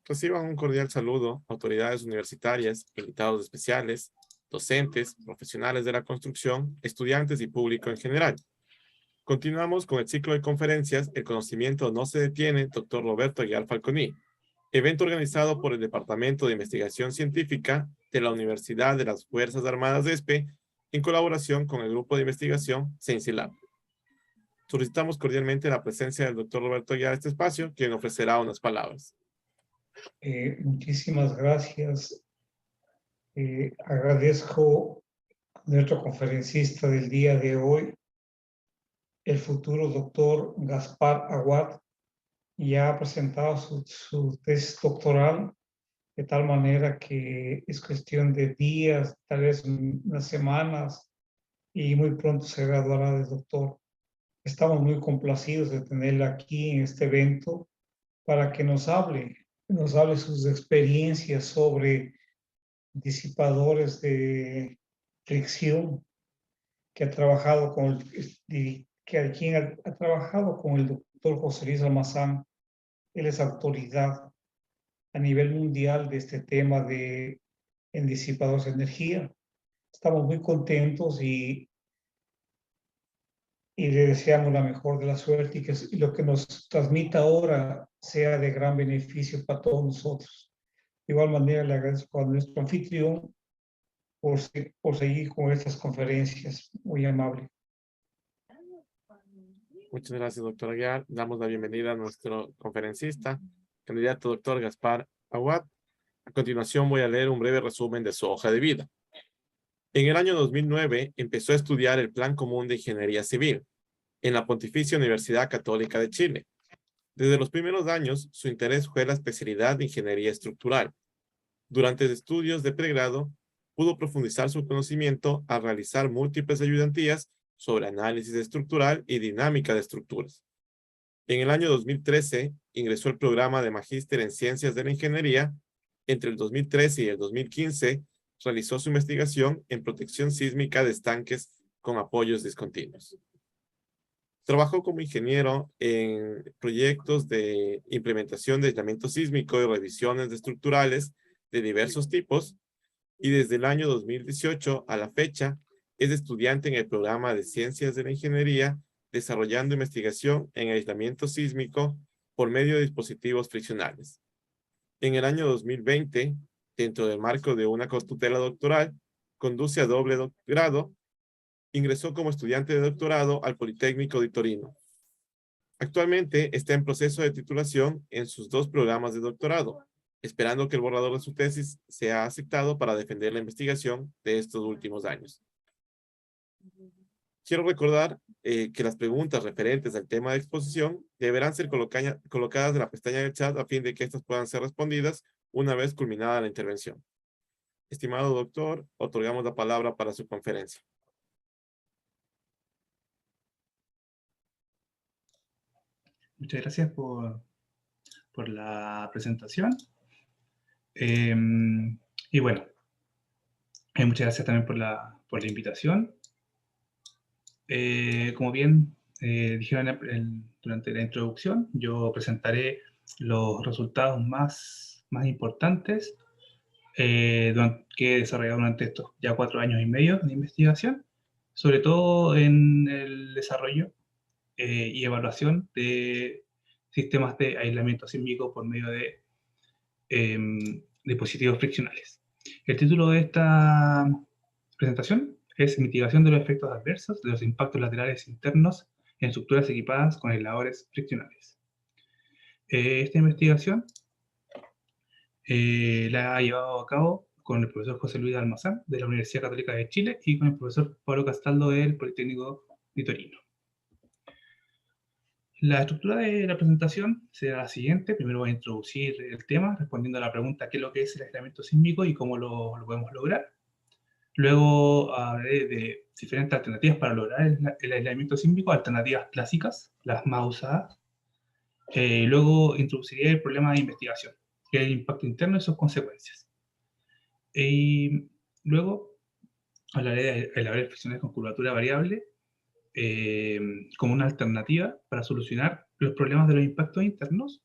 Reciban un cordial saludo autoridades universitarias, invitados especiales, docentes, profesionales de la construcción, estudiantes y público en general. Continuamos con el ciclo de conferencias El conocimiento no se detiene, Dr. Roberto Aguiar Falconi, evento organizado por el Departamento de Investigación Científica de la Universidad de las Fuerzas Armadas de ESPE en colaboración con el grupo de investigación CienciaLab. Solicitamos cordialmente la presencia del Dr. Roberto Aguiar a este espacio, quien ofrecerá unas palabras. Muchísimas gracias. Agradezco a nuestro conferencista del día de hoy, el futuro doctor Gaspar Aguad. Ya ha presentado su tesis doctoral, de tal manera que es cuestión de días, tal vez unas semanas, y muy pronto se graduará de doctor. Estamos muy complacidos de tenerla aquí en este evento para que nos hable sus experiencias sobre disipadores de fricción, que ha trabajado con quien ha trabajado con el doctor José Luis Almazán. Él es autoridad a nivel mundial de este tema en disipadores de energía. Estamos muy contentos y le deseamos la mejor de la suerte y lo que nos transmita ahora sea de gran beneficio para todos nosotros. De igual manera, le agradezco a nuestro anfitrión por seguir con estas conferencias. Muy amable. Muchas gracias, doctor Aguiar. Damos la bienvenida a nuestro conferencista, candidato doctor Gaspar Aguad. A continuación voy a leer un breve resumen de su hoja de vida. En el año 2009 empezó a estudiar el Plan Común de Ingeniería Civil en la Pontificia Universidad Católica de Chile. Desde los primeros años, su interés fue la especialidad de Ingeniería Estructural. Durante estudios de pregrado, pudo profundizar su conocimiento al realizar múltiples ayudantías sobre análisis estructural y dinámica de estructuras. En el año 2013, ingresó al programa de Magíster en Ciencias de la Ingeniería. Entre el 2013 y el 2015, realizó su investigación en protección sísmica de estanques con apoyos discontinuos. Trabajó como ingeniero en proyectos de implementación de aislamiento sísmico y revisiones de estructurales de diversos tipos, y desde el año 2018 a la fecha es estudiante en el programa de Ciencias de la Ingeniería, desarrollando investigación en aislamiento sísmico por medio de dispositivos friccionales. En el año 2020, dentro del marco de una cotutela doctoral, conduce a doble grado, ingresó como estudiante de doctorado al Politécnico de Torino. Actualmente está en proceso de titulación en sus 2 programas de doctorado, esperando que el borrador de su tesis sea aceptado para defender la investigación de estos últimos años. Quiero recordar que las preguntas referentes al tema de exposición deberán ser colocadas en la pestaña del chat a fin de que estas puedan ser respondidas una vez culminada la intervención. Estimado doctor, otorgamos la palabra para su conferencia. Muchas gracias por la presentación. Y bueno, muchas gracias también por la invitación. Como bien dijeron durante la introducción, yo presentaré los resultados más importantes que he desarrollado durante estos ya 4 años y medio de investigación, sobre todo en el desarrollo y evaluación de sistemas de aislamiento sísmico por medio de dispositivos friccionales. El título de esta presentación es Mitigación de los efectos adversos de los impactos laterales internos en estructuras equipadas con aisladores friccionales. Esta investigación la ha llevado a cabo con el profesor José Luis Almazán de la Universidad Católica de Chile y con el profesor Pablo Castaldo del Politécnico de Torino. La estructura de la presentación será la siguiente. Primero voy a introducir el tema respondiendo a la pregunta qué es lo que es el aislamiento sísmico y cómo lo podemos lograr. Luego hablaré de diferentes alternativas para lograr el aislamiento sísmico, alternativas clásicas, las más usadas. Luego introduciré el problema de investigación, que es el impacto interno y sus consecuencias. Y luego hablaré de aisladores friccionales con curvatura variable como una alternativa para solucionar los problemas de los impactos internos,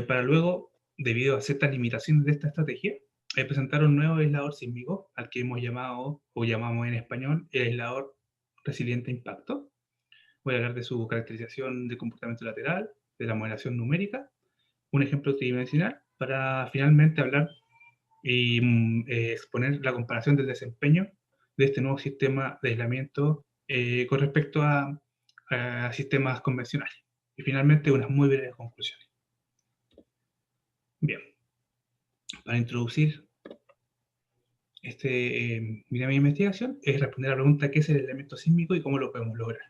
para luego debido a ciertas limitaciones de esta estrategia, presentar un nuevo aislador sísmico, al que hemos llamado, o llamamos en español, el aislador resiliente a impacto. Voy a hablar de su caracterización de comportamiento lateral, de la modelación numérica, un ejemplo tridimensional, para finalmente hablar y exponer la comparación del desempeño de este nuevo sistema de aislamiento con respecto a sistemas convencionales. Y finalmente, unas muy breves conclusiones. Bien, para introducir mi investigación es responder a la pregunta ¿qué es el aislamiento sísmico y cómo lo podemos lograr?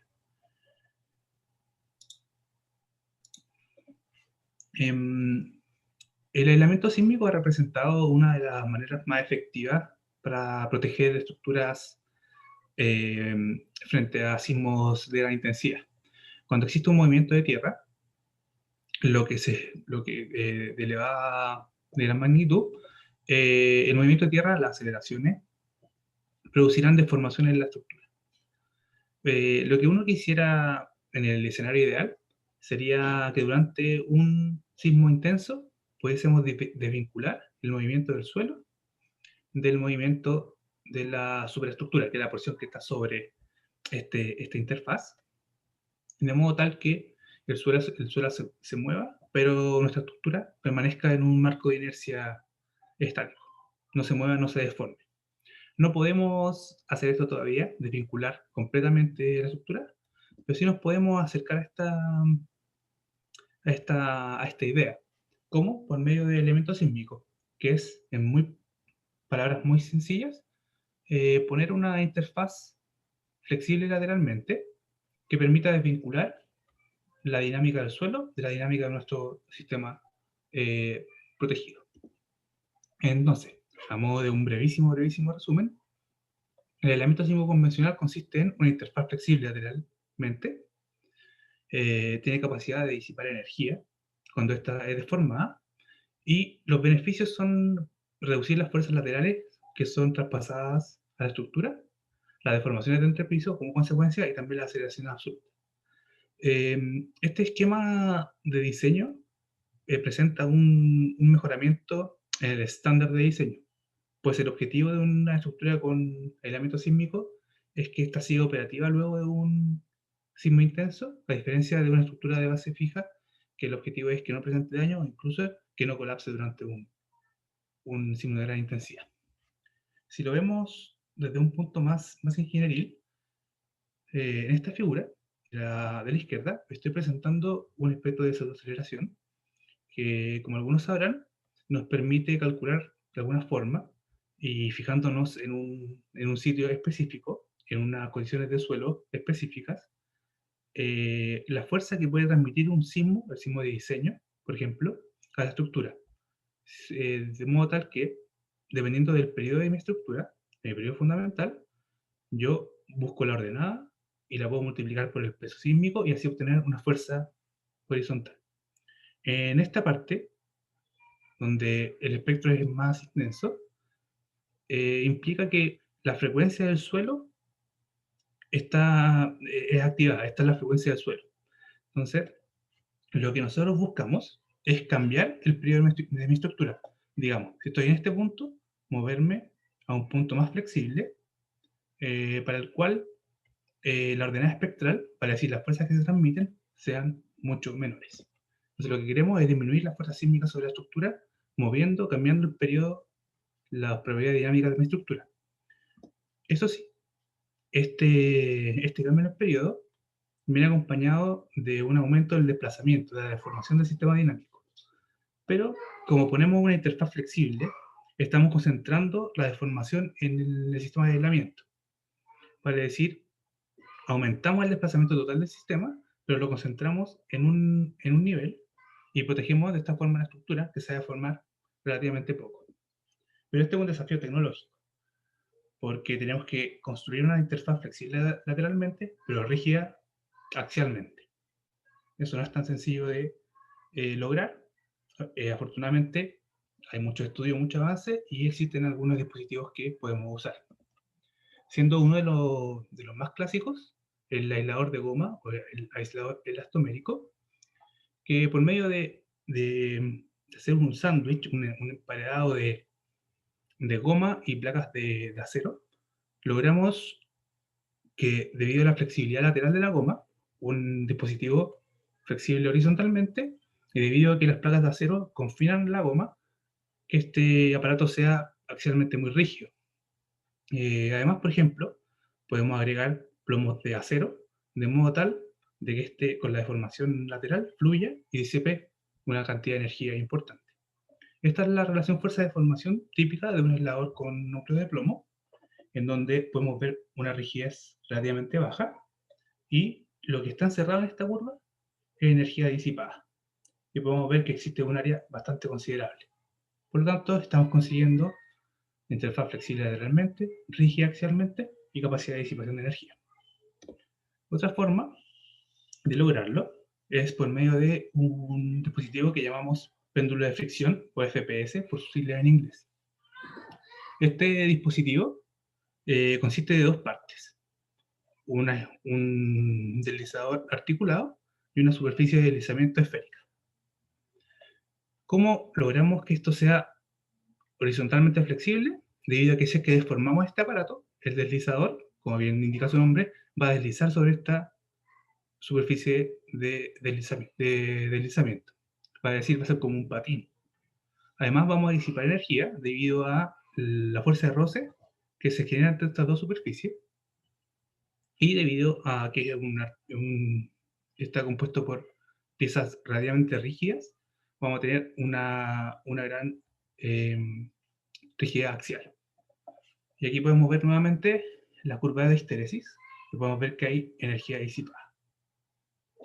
El aislamiento sísmico ha representado una de las maneras más efectivas para proteger estructuras frente a sismos de gran intensidad. Cuando existe un movimiento de tierra, de elevada de gran magnitud, el movimiento de tierra, las aceleraciones, producirán deformaciones en la estructura. Lo que uno quisiera en el escenario ideal sería que durante un sismo intenso pudiésemos desvincular el movimiento del suelo del movimiento de la superestructura, que es la porción que está sobre esta interfaz, de modo tal que el suelo se mueva, pero nuestra estructura permanezca en un marco de inercia estático, no se mueva, no se deforme. No podemos hacer esto todavía, desvincular completamente la estructura, pero sí nos podemos acercar a esta idea. ¿Cómo? Por medio de elementos sísmicos, que es, en palabras muy sencillas, poner una interfaz flexible lateralmente que permita desvincular la dinámica del suelo de la dinámica de nuestro sistema protegido. Entonces, a modo de un brevísimo resumen, el aislamiento sísmico convencional consiste en una interfaz flexible lateralmente, tiene capacidad de disipar energía cuando ésta es deformada, y los beneficios son reducir las fuerzas laterales que son traspasadas a la estructura, las deformaciones de entrepiso como consecuencia y también la aceleración absoluta. Este esquema de diseño presenta un mejoramiento en el estándar de diseño, pues el objetivo de una estructura con aislamiento sísmico es que ésta siga operativa luego de un sismo intenso, a diferencia de una estructura de base fija, que el objetivo es que no presente daño o incluso que no colapse durante un sismo de gran intensidad. Si lo vemos desde un punto más ingenieril, en esta figura de la izquierda estoy presentando un espectro de desaceleración que, como algunos sabrán, nos permite calcular de alguna forma y fijándonos en un sitio específico, en unas condiciones de suelo específicas, la fuerza que puede transmitir un sismo, el sismo de diseño, por ejemplo, a la estructura. De modo tal que, dependiendo del periodo de mi estructura, mi periodo fundamental, yo busco la ordenada y la puedo multiplicar por el peso sísmico y así obtener una fuerza horizontal. En esta parte, donde el espectro es más intenso, implica que la frecuencia del suelo es activada, esta es la frecuencia del suelo. Entonces, lo que nosotros buscamos es cambiar el periodo de mi estructura. Digamos, si estoy en este punto, moverme a un punto más flexible, para el cual la ordenada espectral, para decir las fuerzas que se transmiten, sean mucho menores. Entonces lo que queremos es disminuir las fuerzas sísmicas sobre la estructura, cambiando el periodo, la probabilidad dinámica de mi estructura. Eso sí, este cambio en el periodo viene acompañado de un aumento del desplazamiento, de la deformación del sistema dinámico. Pero como ponemos una interfaz flexible, estamos concentrando la deformación en el sistema de aislamiento. Vale decir, aumentamos el desplazamiento total del sistema, pero lo concentramos en un nivel y protegemos de esta forma la estructura que se va a deformar relativamente poco. Pero este es un desafío tecnológico, porque tenemos que construir una interfaz flexible lateralmente, pero rígida axialmente. Eso no es tan sencillo de lograr. Afortunadamente, hay mucho estudio, mucho avance, y existen algunos dispositivos que podemos usar. Siendo uno de los más clásicos, el aislador de goma o el aislador elastomérico, que por medio de hacer un sándwich, un emparedado de goma y placas de acero, logramos que, debido a la flexibilidad lateral de la goma, un dispositivo flexible horizontalmente, y debido a que las placas de acero confinan la goma, que este aparato sea axialmente muy rígido. Además, por ejemplo, podemos agregar plomos de acero de modo tal de que este, con la deformación lateral, fluya y disipe una cantidad de energía importante. Esta es la relación fuerza-deformación típica de un aislador con núcleo de plomo, en donde podemos ver una rigidez relativamente baja y lo que está encerrado en esta curva es energía disipada. Y podemos ver que existe un área bastante considerable. Por lo tanto, estamos consiguiendo interfaz flexible lateralmente, rígida axialmente y capacidad de disipación de energía. Otra forma de lograrlo es por medio de un dispositivo que llamamos péndulo de fricción, o FPS, por sus siglas en inglés. Este dispositivo consiste de dos partes. Un deslizador articulado y una superficie de deslizamiento esférica. ¿Cómo logramos que esto sea horizontalmente flexible? Debido a que si es que deformamos este aparato, el deslizador, como bien indica su nombre, va a deslizar sobre esta superficie de deslizamiento. Va a decir, va a ser como un patín. Además, vamos a disipar energía debido a la fuerza de roce que se genera entre estas dos superficies y debido a que está compuesto por piezas relativamente rígidas, vamos a tener una gran rigidez axial. Y aquí podemos ver nuevamente la curva de histeresis y podemos ver que hay energía disipada.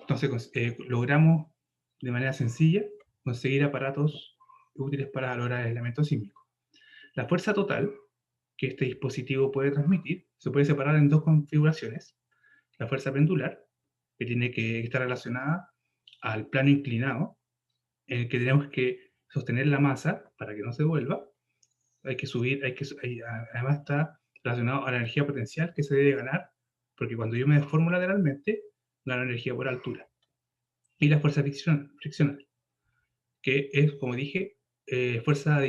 Entonces logramos de manera sencilla conseguir aparatos útiles para lograr el aislamiento sísmico. La fuerza total que este dispositivo puede transmitir se puede separar en dos configuraciones. La fuerza pendular, que tiene que estar relacionada al plano inclinado, en el que tenemos que sostener la masa para que no se vuelva. Hay que subir, además está relacionado a la energía potencial que se debe ganar, porque cuando yo me deformo lateralmente, gano energía por altura. Y la fuerza friccional, que es, como dije, fuerza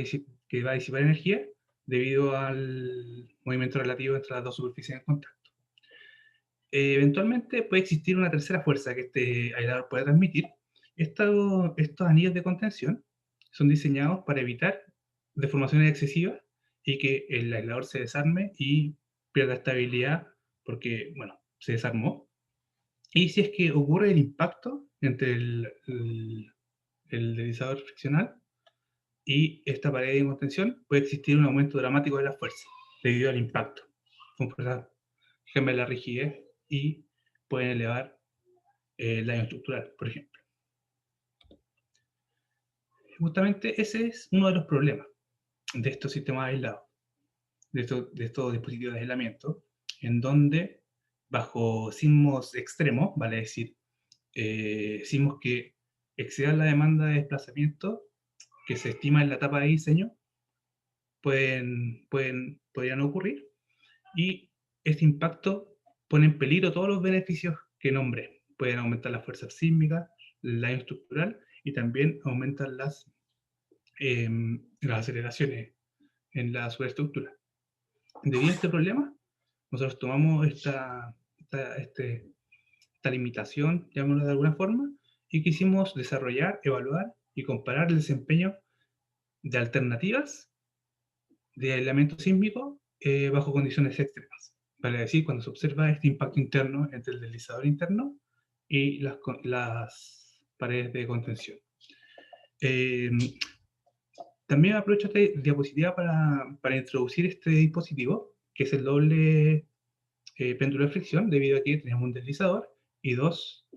que va a disipar energía debido al movimiento relativo entre las dos superficies en contacto. Eventualmente puede existir una tercera fuerza que este aislador puede transmitir. Estos anillos de contención son diseñados para evitar deformaciones excesivas y que el aislador se desarme y pierda estabilidad porque, bueno, se desarmó. Y si es que ocurre el impacto entre el deslizador friccional y esta pared de contención, puede existir un aumento dramático de la fuerza debido al impacto. Con fuerza cambia la rigidez y pueden elevar el daño estructural, por ejemplo. Justamente ese es uno de los problemas de estos sistemas aislados, de estos dispositivos de aislamiento, en donde bajo sismos extremos, vale decir, sismos que excedan la demanda de desplazamiento que se estima en la etapa de diseño, podrían ocurrir, y este impacto pone en peligro todos los beneficios que nombré. Pueden aumentar la fuerza sísmica, el daño estructural y también aumentan las aceleraciones en la superestructura. Debido a este problema, nosotros tomamos esta limitación, llamémoslo de alguna forma, y quisimos desarrollar, evaluar y comparar el desempeño de alternativas de aislamiento sísmico bajo condiciones extremas. Vale decir, cuando se observa este impacto interno entre el deslizador interno y las paredes de contención. También aprovecho esta diapositiva para introducir este dispositivo, que es el doble péndulo de fricción, debido a que tenemos un deslizador y dos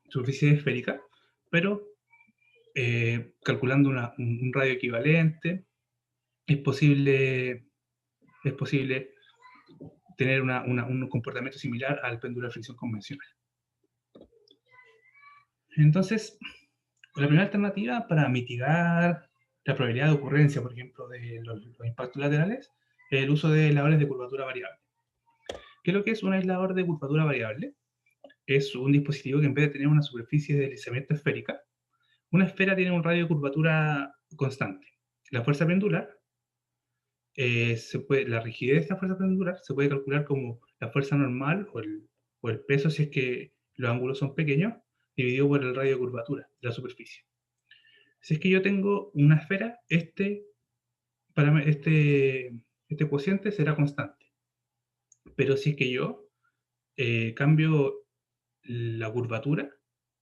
superficies esféricas, pero calculando un radio equivalente, es posible tener un comportamiento similar al péndulo de fricción convencional. Entonces, la primera alternativa para mitigar la probabilidad de ocurrencia, por ejemplo, de los impactos laterales, es el uso de aisladores de curvatura variable. ¿Qué es lo que es un aislador de curvatura variable? Es un dispositivo que en vez de tener una superficie de deslizamiento esférica, Una esfera tiene un radio de curvatura constante. La fuerza pendular, la rigidez de esta fuerza pendular se puede calcular como la fuerza normal o el peso si es que los ángulos son pequeños, dividido por el radio de curvatura de la superficie. Si es que yo tengo una esfera, este cociente será constante. Pero si es que yo cambio la curvatura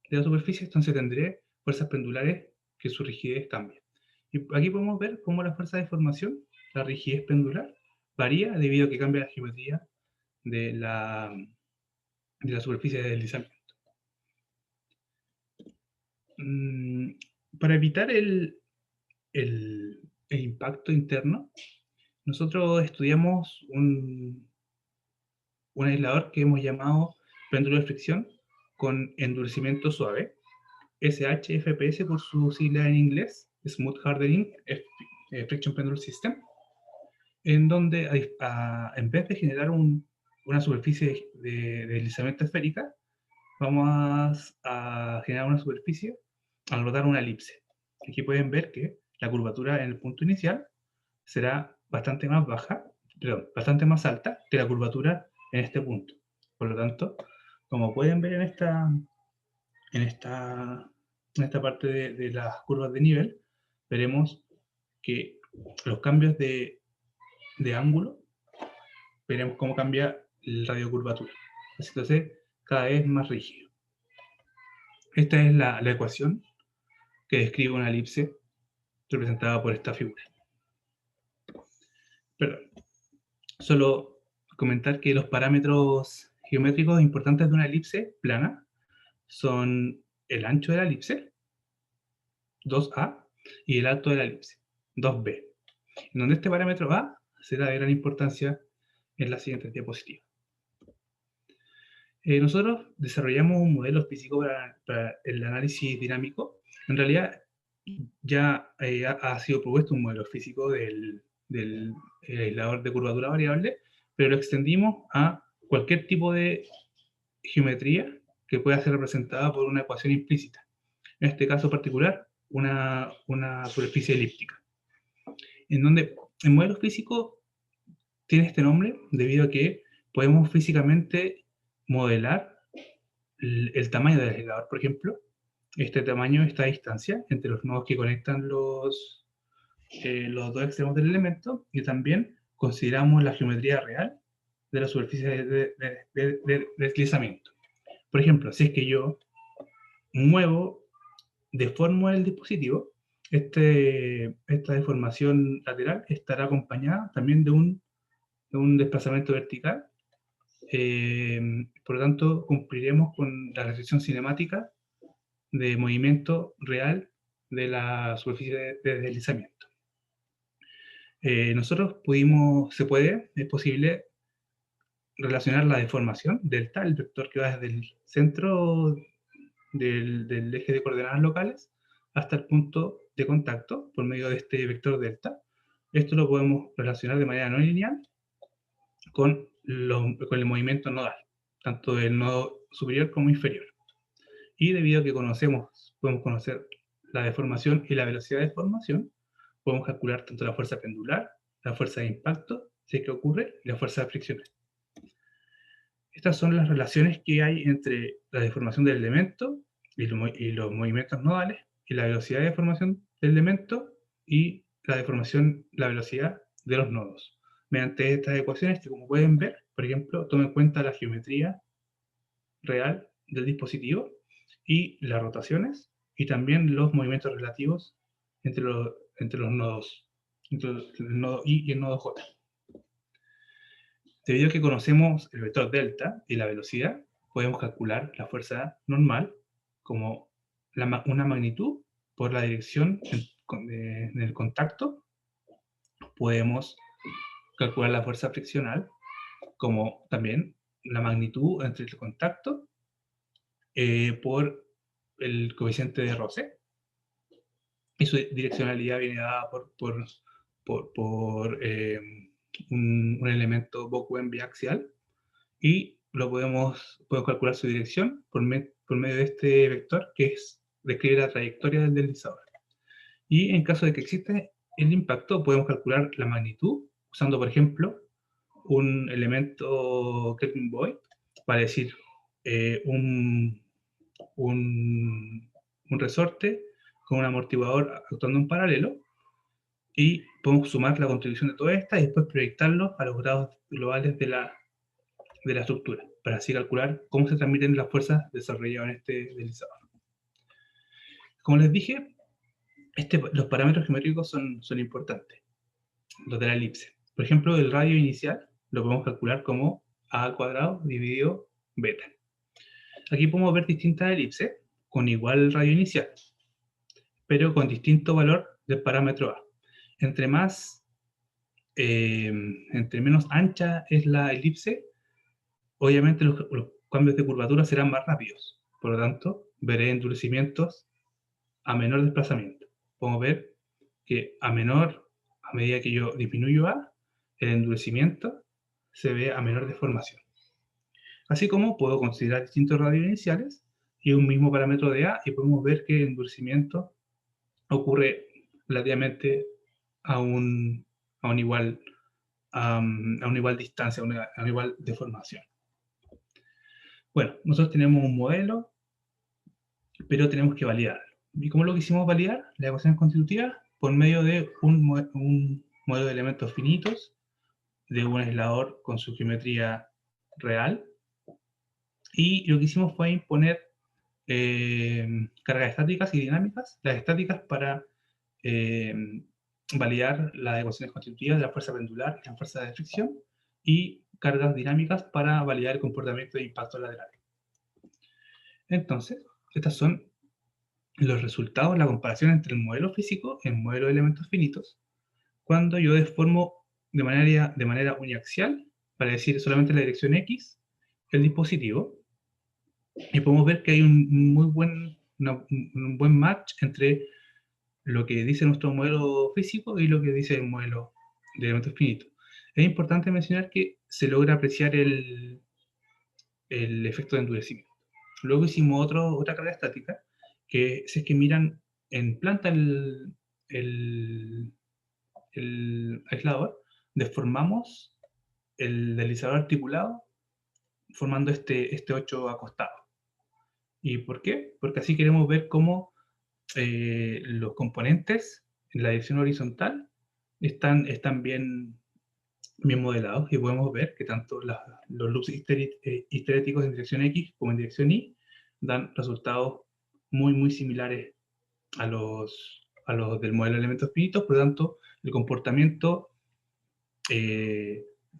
de la superficie, entonces tendré fuerzas pendulares que su rigidez cambia. Y aquí podemos ver cómo la fuerza de deformación, la rigidez pendular, varía debido a que cambia la geometría de la superficie de deslizamiento. Para evitar el impacto interno, nosotros estudiamos un aislador que hemos llamado péndulo de fricción con endurecimiento suave, SHFPS por su sigla en inglés, Smooth Hardening Friction Pendulum System, en donde en vez de generar una superficie de deslizamiento esférica, vamos a generar una superficie al rodar una elipse. Aquí pueden ver que la curvatura en el punto inicial será bastante más baja, perdón, bastante más alta que la curvatura en este punto. Por lo tanto, como pueden ver en esta parte de las curvas de nivel, veremos que los cambios de ángulo, veremos cómo cambia el radio de curvatura. Entonces, cada vez más rígido. Esta es la ecuación que describe una elipse representada por esta figura. Perdón. Solo comentar que los parámetros geométricos importantes de una elipse plana son el ancho de la elipse, 2a, y el alto de la elipse, 2b. En donde este parámetro a será de gran importancia en la siguiente diapositiva. Nosotros desarrollamos un modelo físico para el análisis dinámico. En realidad, ya ha sido propuesto un modelo físico del aislador de curvatura variable, pero lo extendimos a cualquier tipo de geometría que pueda ser representada por una ecuación implícita. En este caso particular, una superficie elíptica. En donde el modelo físico tiene este nombre debido a que podemos físicamente modelar el tamaño del aislador, por ejemplo. Este tamaño, esta distancia entre los nodos que conectan los dos extremos del elemento, y también consideramos la geometría real de la superficie de deslizamiento. Por ejemplo, si es que yo deformo el dispositivo, esta deformación lateral estará acompañada también de un desplazamiento vertical. Por lo tanto, cumpliremos con la restricción cinemática de movimiento real de la superficie de deslizamiento. Es posible relacionar la deformación delta, el vector que va desde el centro del eje de coordenadas locales hasta el punto de contacto por medio de este vector delta. Esto lo podemos relacionar de manera no lineal con el movimiento nodal, tanto del nodo superior como inferior. Y debido a que podemos conocer la deformación y la velocidad de deformación, podemos calcular tanto la fuerza pendular, la fuerza de impacto, si es que ocurre, y la fuerza de fricción. Estas son las relaciones que hay entre la deformación del elemento y los movimientos nodales, y la velocidad de deformación del elemento y la velocidad de los nodos. Mediante estas ecuaciones que, como pueden ver, por ejemplo, tomen en cuenta la geometría real del dispositivo y las rotaciones, y también los movimientos relativos entre los nodos, entre el nodo I y el nodo J. Debido a que conocemos el vector delta y la velocidad, podemos calcular la fuerza normal como una magnitud por la dirección en el contacto. Podemos calcular la fuerza friccional como también la magnitud entre el contacto por el coeficiente de roce, y su direccionalidad viene dada por un elemento Bock-Wenn biaxial, y podemos calcular su dirección por medio de este vector, que es describe la trayectoria del deslizador. Y en caso de que exista el impacto, podemos calcular la magnitud usando, por ejemplo, un elemento Kelvin Boyd para decir un resorte con un amortiguador actuando en paralelo, y podemos sumar la contribución de todas estas y después proyectarlo a los grados globales de la estructura, para así calcular cómo se transmiten las fuerzas desarrolladas en este deslizador. Como les dije, los parámetros geométricos son importantes, los de la elipse. Por ejemplo, el radio inicial lo podemos calcular como a al cuadrado dividido beta. Aquí podemos ver distintas elipses con igual radio inicial, pero con distinto valor del parámetro A. Entre menos ancha es la elipse, obviamente los cambios de curvatura serán más rápidos. Por lo tanto, veré endurecimientos a menor desplazamiento. Podemos ver que a medida que yo disminuyo A, el endurecimiento se ve a menor deformación. Así como puedo considerar distintos radios iniciales y un mismo parámetro de A, y podemos ver que el endurecimiento ocurre relativamente a una igual distancia, a una igual deformación. Bueno, nosotros tenemos un modelo, pero tenemos que validarlo. ¿Y cómo lo quisimos validar? La ecuación constitutiva por medio de un modelo de elementos finitos, de un aislador con su geometría real. Y lo que hicimos fue imponer cargas estáticas y dinámicas. Las estáticas para validar las ecuaciones constitutivas de la fuerza pendular y la fuerza de fricción, y cargas dinámicas para validar el comportamiento de impacto lateral. Entonces, estos son los resultados, la comparación entre el modelo físico y el modelo de elementos finitos, cuando yo deformo de manera uniaxial, para decir solamente la dirección X, el dispositivo, y podemos ver que hay un buen match entre lo que dice nuestro modelo físico y lo que dice el modelo de elementos finitos. Es importante mencionar que se logra apreciar el efecto de endurecimiento. Luego hicimos otra carga estática, que si es que miran en planta el aislador, deformamos el deslizador articulado formando este 8 acostado. ¿Y por qué? Porque así queremos ver cómo los componentes en la dirección horizontal están bien modelados, y podemos ver que tanto los loops histeréticos en dirección X como en dirección Y dan resultados muy similares a los del modelo de elementos finitos. Por lo tanto, el comportamiento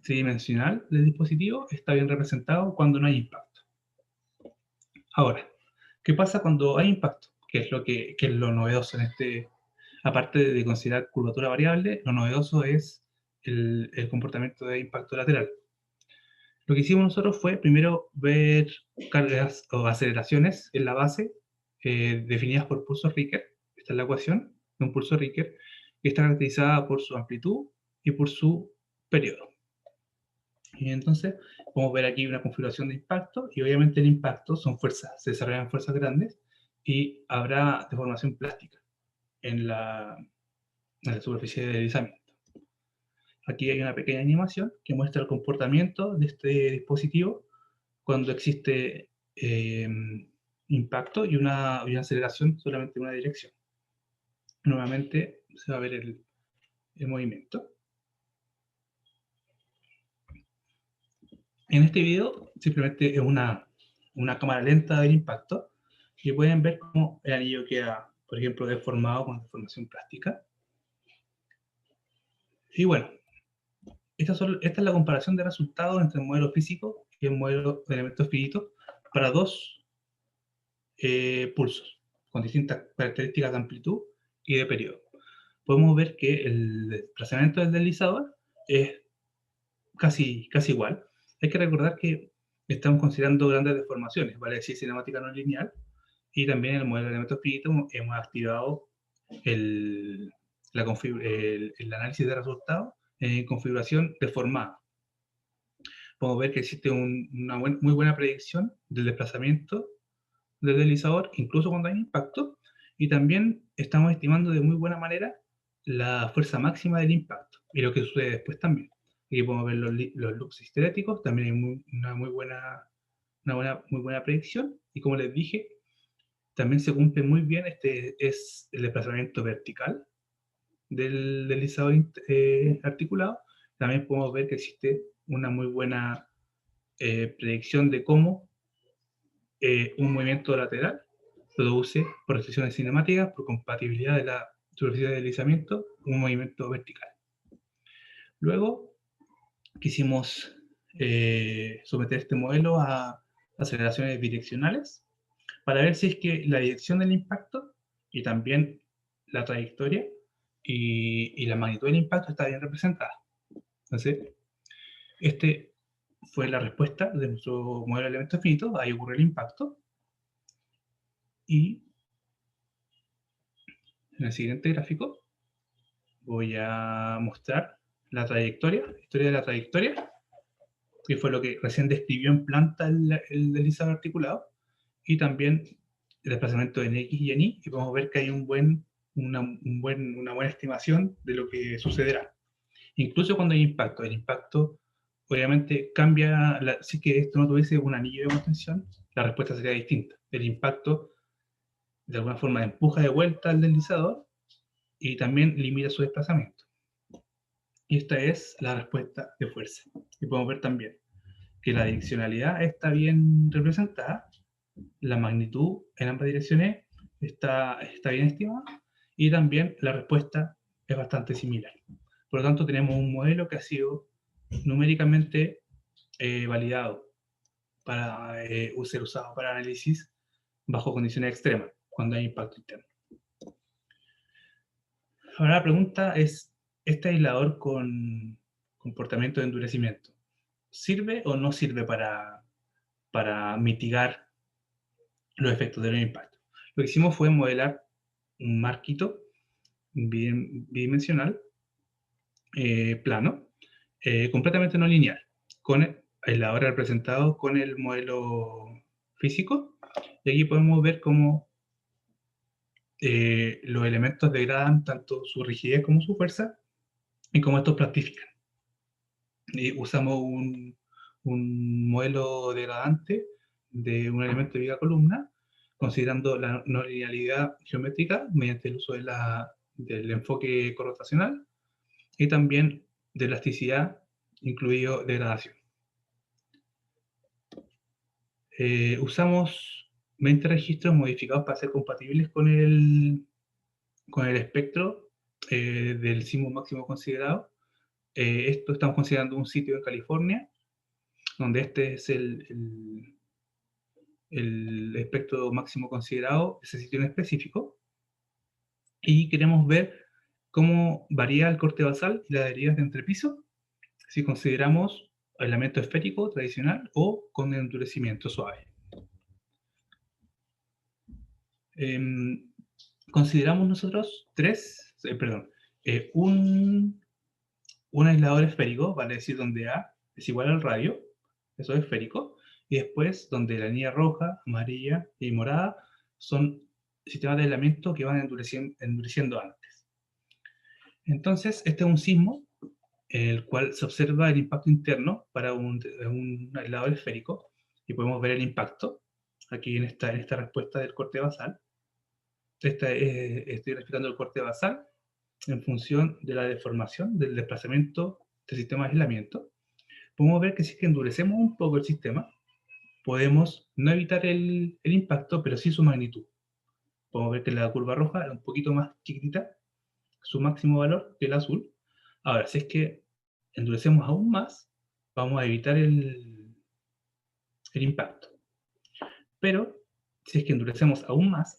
tridimensional del dispositivo está bien representado cuando no hay impacto. Ahora, ¿qué pasa cuando hay impacto? ¿Qué es lo novedoso en este? Aparte de considerar curvatura variable, lo novedoso es el comportamiento de impacto lateral. Lo que hicimos nosotros fue primero ver cargas o aceleraciones en la base definidas por pulso Richter. Esta es la ecuación de un pulso Richter, que está caracterizada por su amplitud y por su periodo. Y entonces podemos ver aquí una configuración de impacto, y obviamente el impacto se desarrollan fuerzas grandes y habrá deformación plástica en la superficie de deslizamiento. Aquí hay una pequeña animación que muestra el comportamiento de este dispositivo cuando existe impacto y una aceleración solamente en una dirección. Nuevamente se va a ver el movimiento. En este video simplemente es una cámara lenta del impacto, y pueden ver cómo el anillo queda, por ejemplo, deformado con deformación plástica. Y bueno, esta es la comparación de resultados entre el modelo físico y el modelo de elementos finitos para dos pulsos con distintas características de amplitud y de periodo. Podemos ver que el desplazamiento del deslizador es casi igual. Hay que recordar que estamos considerando grandes deformaciones, vale decir cinemática no lineal, y también en el modelo de elementos finitos hemos activado el análisis de resultados en configuración deformada. Podemos ver que existe una muy buena predicción del desplazamiento del deslizador, incluso cuando hay impacto, y también estamos estimando de muy buena manera la fuerza máxima del impacto y lo que sucede después también. Aquí podemos ver los loops histeréticos, también hay una muy buena predicción, y como les dije, también se cumple muy bien, este es el desplazamiento vertical del deslizador articulado. También podemos ver que existe una muy buena predicción de cómo un movimiento lateral produce, por restricciones cinemáticas, por compatibilidad de la superficie de deslizamiento, un movimiento vertical. Luego quisimos someter este modelo a aceleraciones direccionales para ver si es que la dirección del impacto y también la trayectoria y la magnitud del impacto está bien representada. Entonces, este fue la respuesta de nuestro modelo de elementos finitos. Ahí ocurre el impacto. Y en el siguiente gráfico voy a mostrar la trayectoria, la historia de la trayectoria, que fue lo que recién describió en planta el deslizador articulado, y también el desplazamiento en X y en Y, y podemos ver que hay una buena estimación de lo que sucederá. Incluso cuando hay impacto, el impacto obviamente cambia, si que esto no tuviese un anillo de contención, la respuesta sería distinta. El impacto de alguna forma empuja de vuelta al deslizador y también limita su desplazamiento. Y esta es la respuesta de fuerza. Y podemos ver también que la direccionalidad está bien representada, la magnitud en ambas direcciones está bien estimada, y también la respuesta es bastante similar. Por lo tanto, tenemos un modelo que ha sido numéricamente validado para ser usado para análisis bajo condiciones extremas, cuando hay impacto interno. Ahora la pregunta es, ¿este aislador con comportamiento de endurecimiento sirve o no sirve para mitigar los efectos del impacto? Lo que hicimos fue modelar un marquito bidimensional plano, completamente no lineal, con el aislador representado con el modelo físico, y aquí podemos ver cómo los elementos degradan tanto su rigidez como su fuerza, y cómo estos plastifican. Y usamos un modelo degradante de un elemento de viga columna, considerando la no linealidad geométrica mediante el uso del enfoque corrotacional, y también de elasticidad, incluido degradación. Usamos 20 registros modificados para ser compatibles con el espectro del sismo máximo considerado. Esto estamos considerando un sitio en California, donde este es el espectro máximo considerado, ese sitio en específico, y queremos ver cómo varía el corte basal y las derivas de entrepiso si consideramos aislamiento esférico tradicional o con endurecimiento suave. Consideramos nosotros un aislador esférico, vale decir donde A es igual al radio, eso es esférico, y después donde la línea roja, amarilla y morada son sistemas de aislamiento que van endureciendo antes. Entonces, este es un sismo en el cual se observa el impacto interno para un aislador esférico, y podemos ver el impacto aquí en esta respuesta del corte basal. Estoy respetando el corte basal en función de la deformación del desplazamiento del sistema de aislamiento. Podemos ver que si es que endurecemos un poco el sistema, podemos no evitar el impacto, pero sí su magnitud. Podemos ver que la curva roja es un poquito más chiquitita, su máximo valor, que el azul. Ahora, si es que endurecemos aún más, vamos a evitar el impacto. Pero si es que endurecemos aún más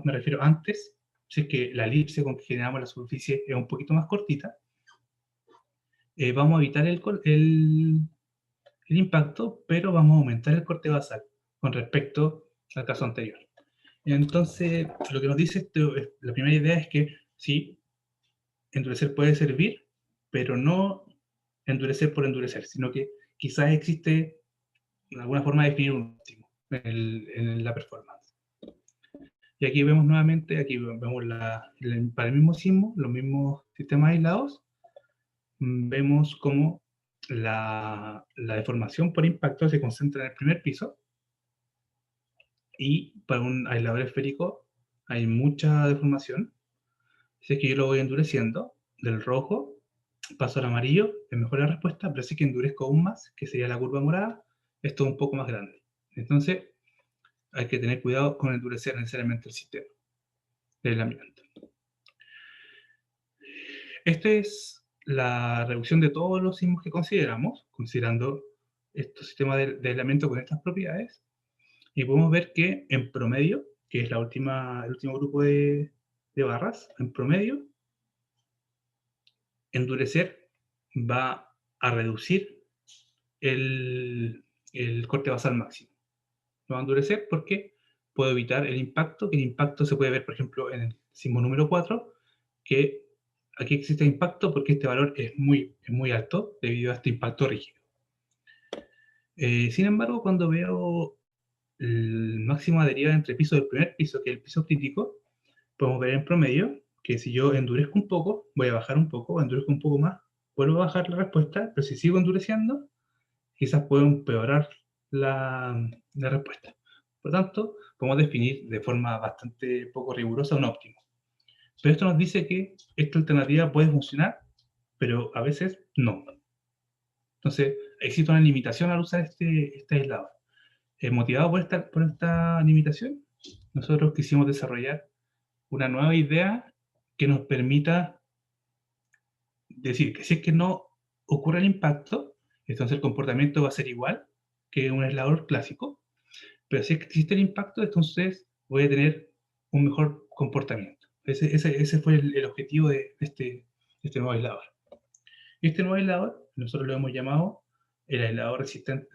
me refiero antes, si es que la elipse con que generamos la superficie es un poquito más cortita, vamos a evitar el impacto, pero vamos a aumentar el corte basal con respecto al caso anterior. Entonces, lo que nos dice esto, la primera idea es que sí, endurecer puede servir, pero no endurecer por endurecer, sino que quizás existe alguna forma de definir un óptimo en la performance. Y aquí vemos nuevamente, aquí vemos para el mismo sismo, los mismos sistemas aislados, vemos cómo la deformación por impacto se concentra en el primer piso, y para un aislador esférico hay mucha deformación. Si es que yo lo voy endureciendo, del rojo paso al amarillo, es mejor la respuesta, pero si es que endurezco aún más, que sería la curva morada, esto es un poco más grande. Entonces, hay que tener cuidado con endurecer necesariamente el sistema de aislamiento. Esta es la reducción de todos los sismos que consideramos, considerando estos sistemas de aislamiento con estas propiedades, y podemos ver que en promedio, que es el último grupo de barras, en promedio, endurecer va a reducir el corte basal máximo. Lo va a endurecer porque puedo evitar el impacto, que el impacto se puede ver, por ejemplo, en el sismo número 4, que aquí existe impacto porque este valor es muy alto debido a este impacto rígido. Sin embargo, cuando veo el máximo de deriva entre piso del primer piso, que es el piso crítico, podemos ver en promedio que si yo endurezco un poco, voy a bajar un poco, endurezco un poco más, vuelvo a bajar la respuesta, pero si sigo endureciendo, quizás puedo empeorar la respuesta. Por lo tanto, podemos definir de forma bastante poco rigurosa un óptimo. Pero esto nos dice que esta alternativa puede funcionar, pero a veces no. Entonces, existe una limitación al usar este aislador. Motivado por esta limitación, nosotros quisimos desarrollar una nueva idea que nos permita decir que si es que no ocurre el impacto, entonces el comportamiento va a ser igual que un aislador clásico, pero si es que existe el impacto, entonces voy a tener un mejor comportamiento. Ese fue el objetivo de este nuevo aislador. Y este nuevo aislador, nosotros lo hemos llamado el aislador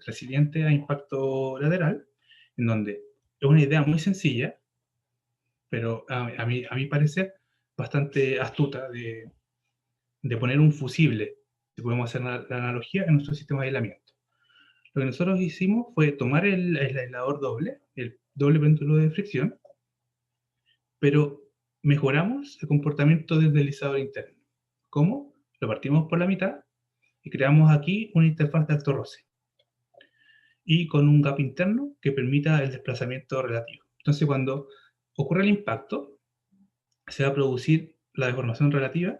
resiliente a impacto lateral, en donde es una idea muy sencilla, pero a mi parecer bastante astuta de poner un fusible, si podemos hacer la analogía, en nuestro sistema de aislamiento. Lo que nosotros hicimos fue tomar el aislador doble, el doble péndulo de fricción, pero mejoramos el comportamiento del deslizador interno. ¿Cómo? Lo partimos por la mitad y creamos aquí una interfaz de alto roce, y con un gap interno que permita el desplazamiento relativo. Entonces, cuando ocurre el impacto, se va a producir la deformación relativa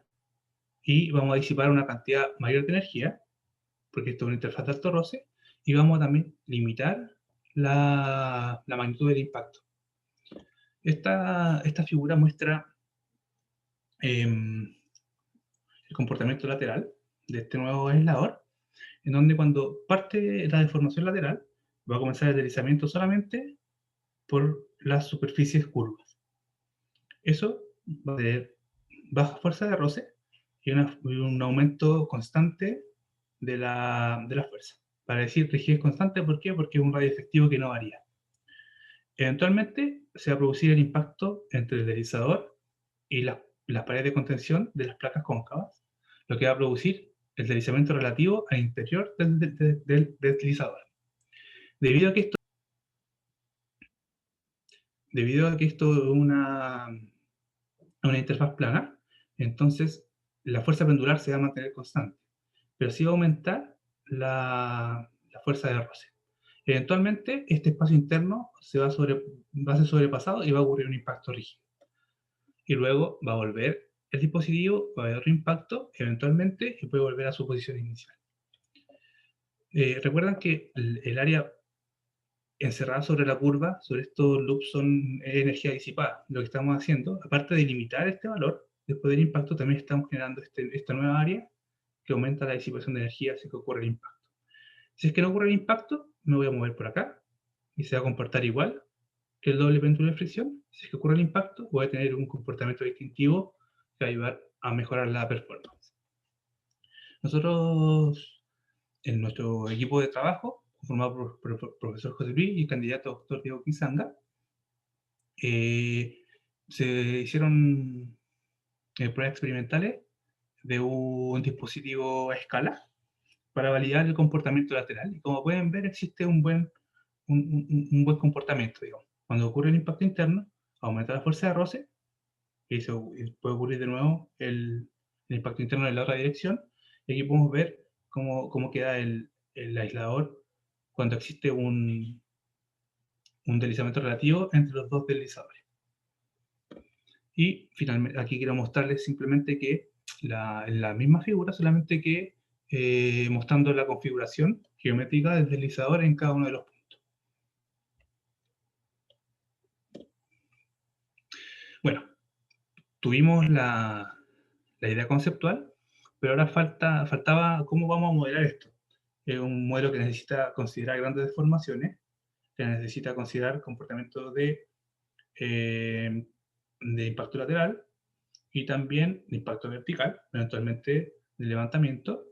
y vamos a disipar una cantidad mayor de energía, porque esto es una interfaz de alto roce, y vamos a también limitar la magnitud del impacto. Esta figura muestra el comportamiento lateral de este nuevo aislador, en donde cuando parte la deformación lateral, va a comenzar el deslizamiento solamente por las superficies curvas. Eso va a tener baja fuerza de roce y un aumento constante de la fuerza. Para decir rigidez constante, ¿por qué? Porque es un radio efectivo que no varía. Eventualmente se va a producir el impacto entre el deslizador y las paredes de contención de las placas cóncavas, lo que va a producir el deslizamiento relativo al interior del deslizador. Debido a que esto es una interfaz plana, entonces la fuerza pendular se va a mantener constante, pero sí va a aumentar la fuerza de roce. Eventualmente, este espacio interno va a ser sobrepasado y va a ocurrir un impacto rígido. Y luego va a volver el dispositivo, va a haber otro impacto, eventualmente, y puede volver a su posición inicial. Recuerdan que el área encerrada sobre la curva, sobre estos loops, son energía disipada. Lo que estamos haciendo, aparte de limitar este valor, después del impacto, también estamos generando esta nueva área que aumenta la disipación de energía si que ocurre el impacto. Si es que no ocurre el impacto, me voy a mover por acá y se va a comportar igual que el doble péndulo de fricción. Si es que ocurre el impacto, voy a tener un comportamiento distintivo que va a ayudar a mejorar la performance. Nosotros, en nuestro equipo de trabajo, formado por el profesor José Luis y el candidato doctor Diego Quinzanga, se hicieron pruebas experimentales de un dispositivo a escala para validar el comportamiento lateral. Y como pueden ver, existe un buen comportamiento, digamos. Cuando ocurre el impacto interno, aumenta la fuerza de roce, y puede ocurrir de nuevo el impacto interno en la otra dirección, y aquí podemos ver cómo queda el aislador cuando existe un deslizamiento relativo entre los dos deslizadores. Y finalmente, aquí quiero mostrarles simplemente que la misma figura, solamente que mostrando la configuración geométrica del deslizador en cada uno de los puntos. Bueno, tuvimos la idea conceptual, pero ahora faltaba cómo vamos a modelar esto. Es un modelo que necesita considerar grandes deformaciones, que necesita considerar comportamientos de impacto lateral y también de impacto vertical, eventualmente de levantamiento,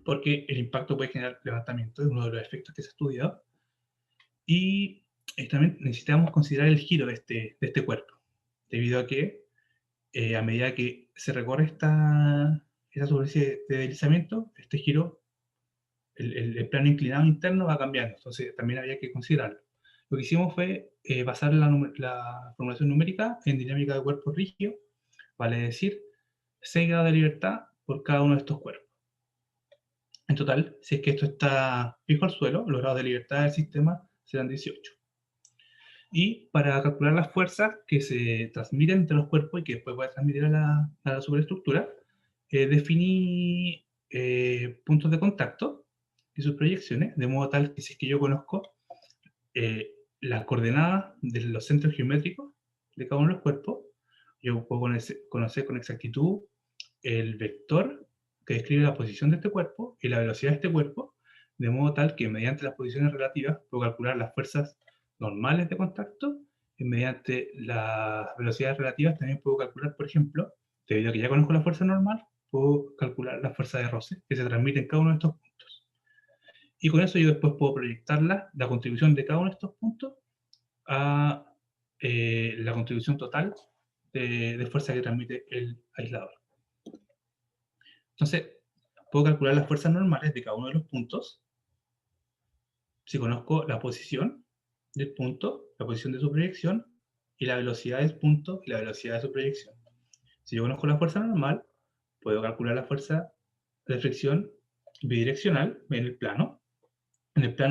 porque el impacto puede generar levantamiento, es uno de los efectos que se ha estudiado. Y también necesitamos considerar el giro de este cuerpo, debido a que a medida que se recorre esta superficie de deslizamiento, este giro, el plano inclinado interno va cambiando, entonces también había que considerarlo. Lo que hicimos fue basar la formulación numérica en dinámica de cuerpo rígido, vale decir, 6 grados de libertad por cada uno de estos cuerpos. En total, si es que esto está fijo al suelo, los grados de libertad del sistema serán 18. Y para calcular las fuerzas que se transmiten entre los cuerpos y que después voy a transmitir a la superestructura, definí puntos de contacto y sus proyecciones, de modo tal que si es que yo conozco las coordenadas de los centros geométricos de cada uno de los cuerpos, yo puedo conocer con exactitud el vector que describe la posición de este cuerpo y la velocidad de este cuerpo, de modo tal que mediante las posiciones relativas puedo calcular las fuerzas normales de contacto y mediante las velocidades relativas también puedo calcular, por ejemplo, debido a que ya conozco la fuerza normal, puedo calcular la fuerza de roce que se transmite en cada uno de estos puntos. Y con eso yo después puedo proyectar la contribución de cada uno de estos puntos a la contribución total de fuerza que transmite el aislador. Entonces, puedo calcular las fuerzas normales de cada uno de los puntos si conozco la posición del punto, la posición de su proyección y la velocidad del punto y la velocidad de su proyección. Si yo conozco la fuerza normal, puedo calcular la fuerza de fricción bidireccional en el plano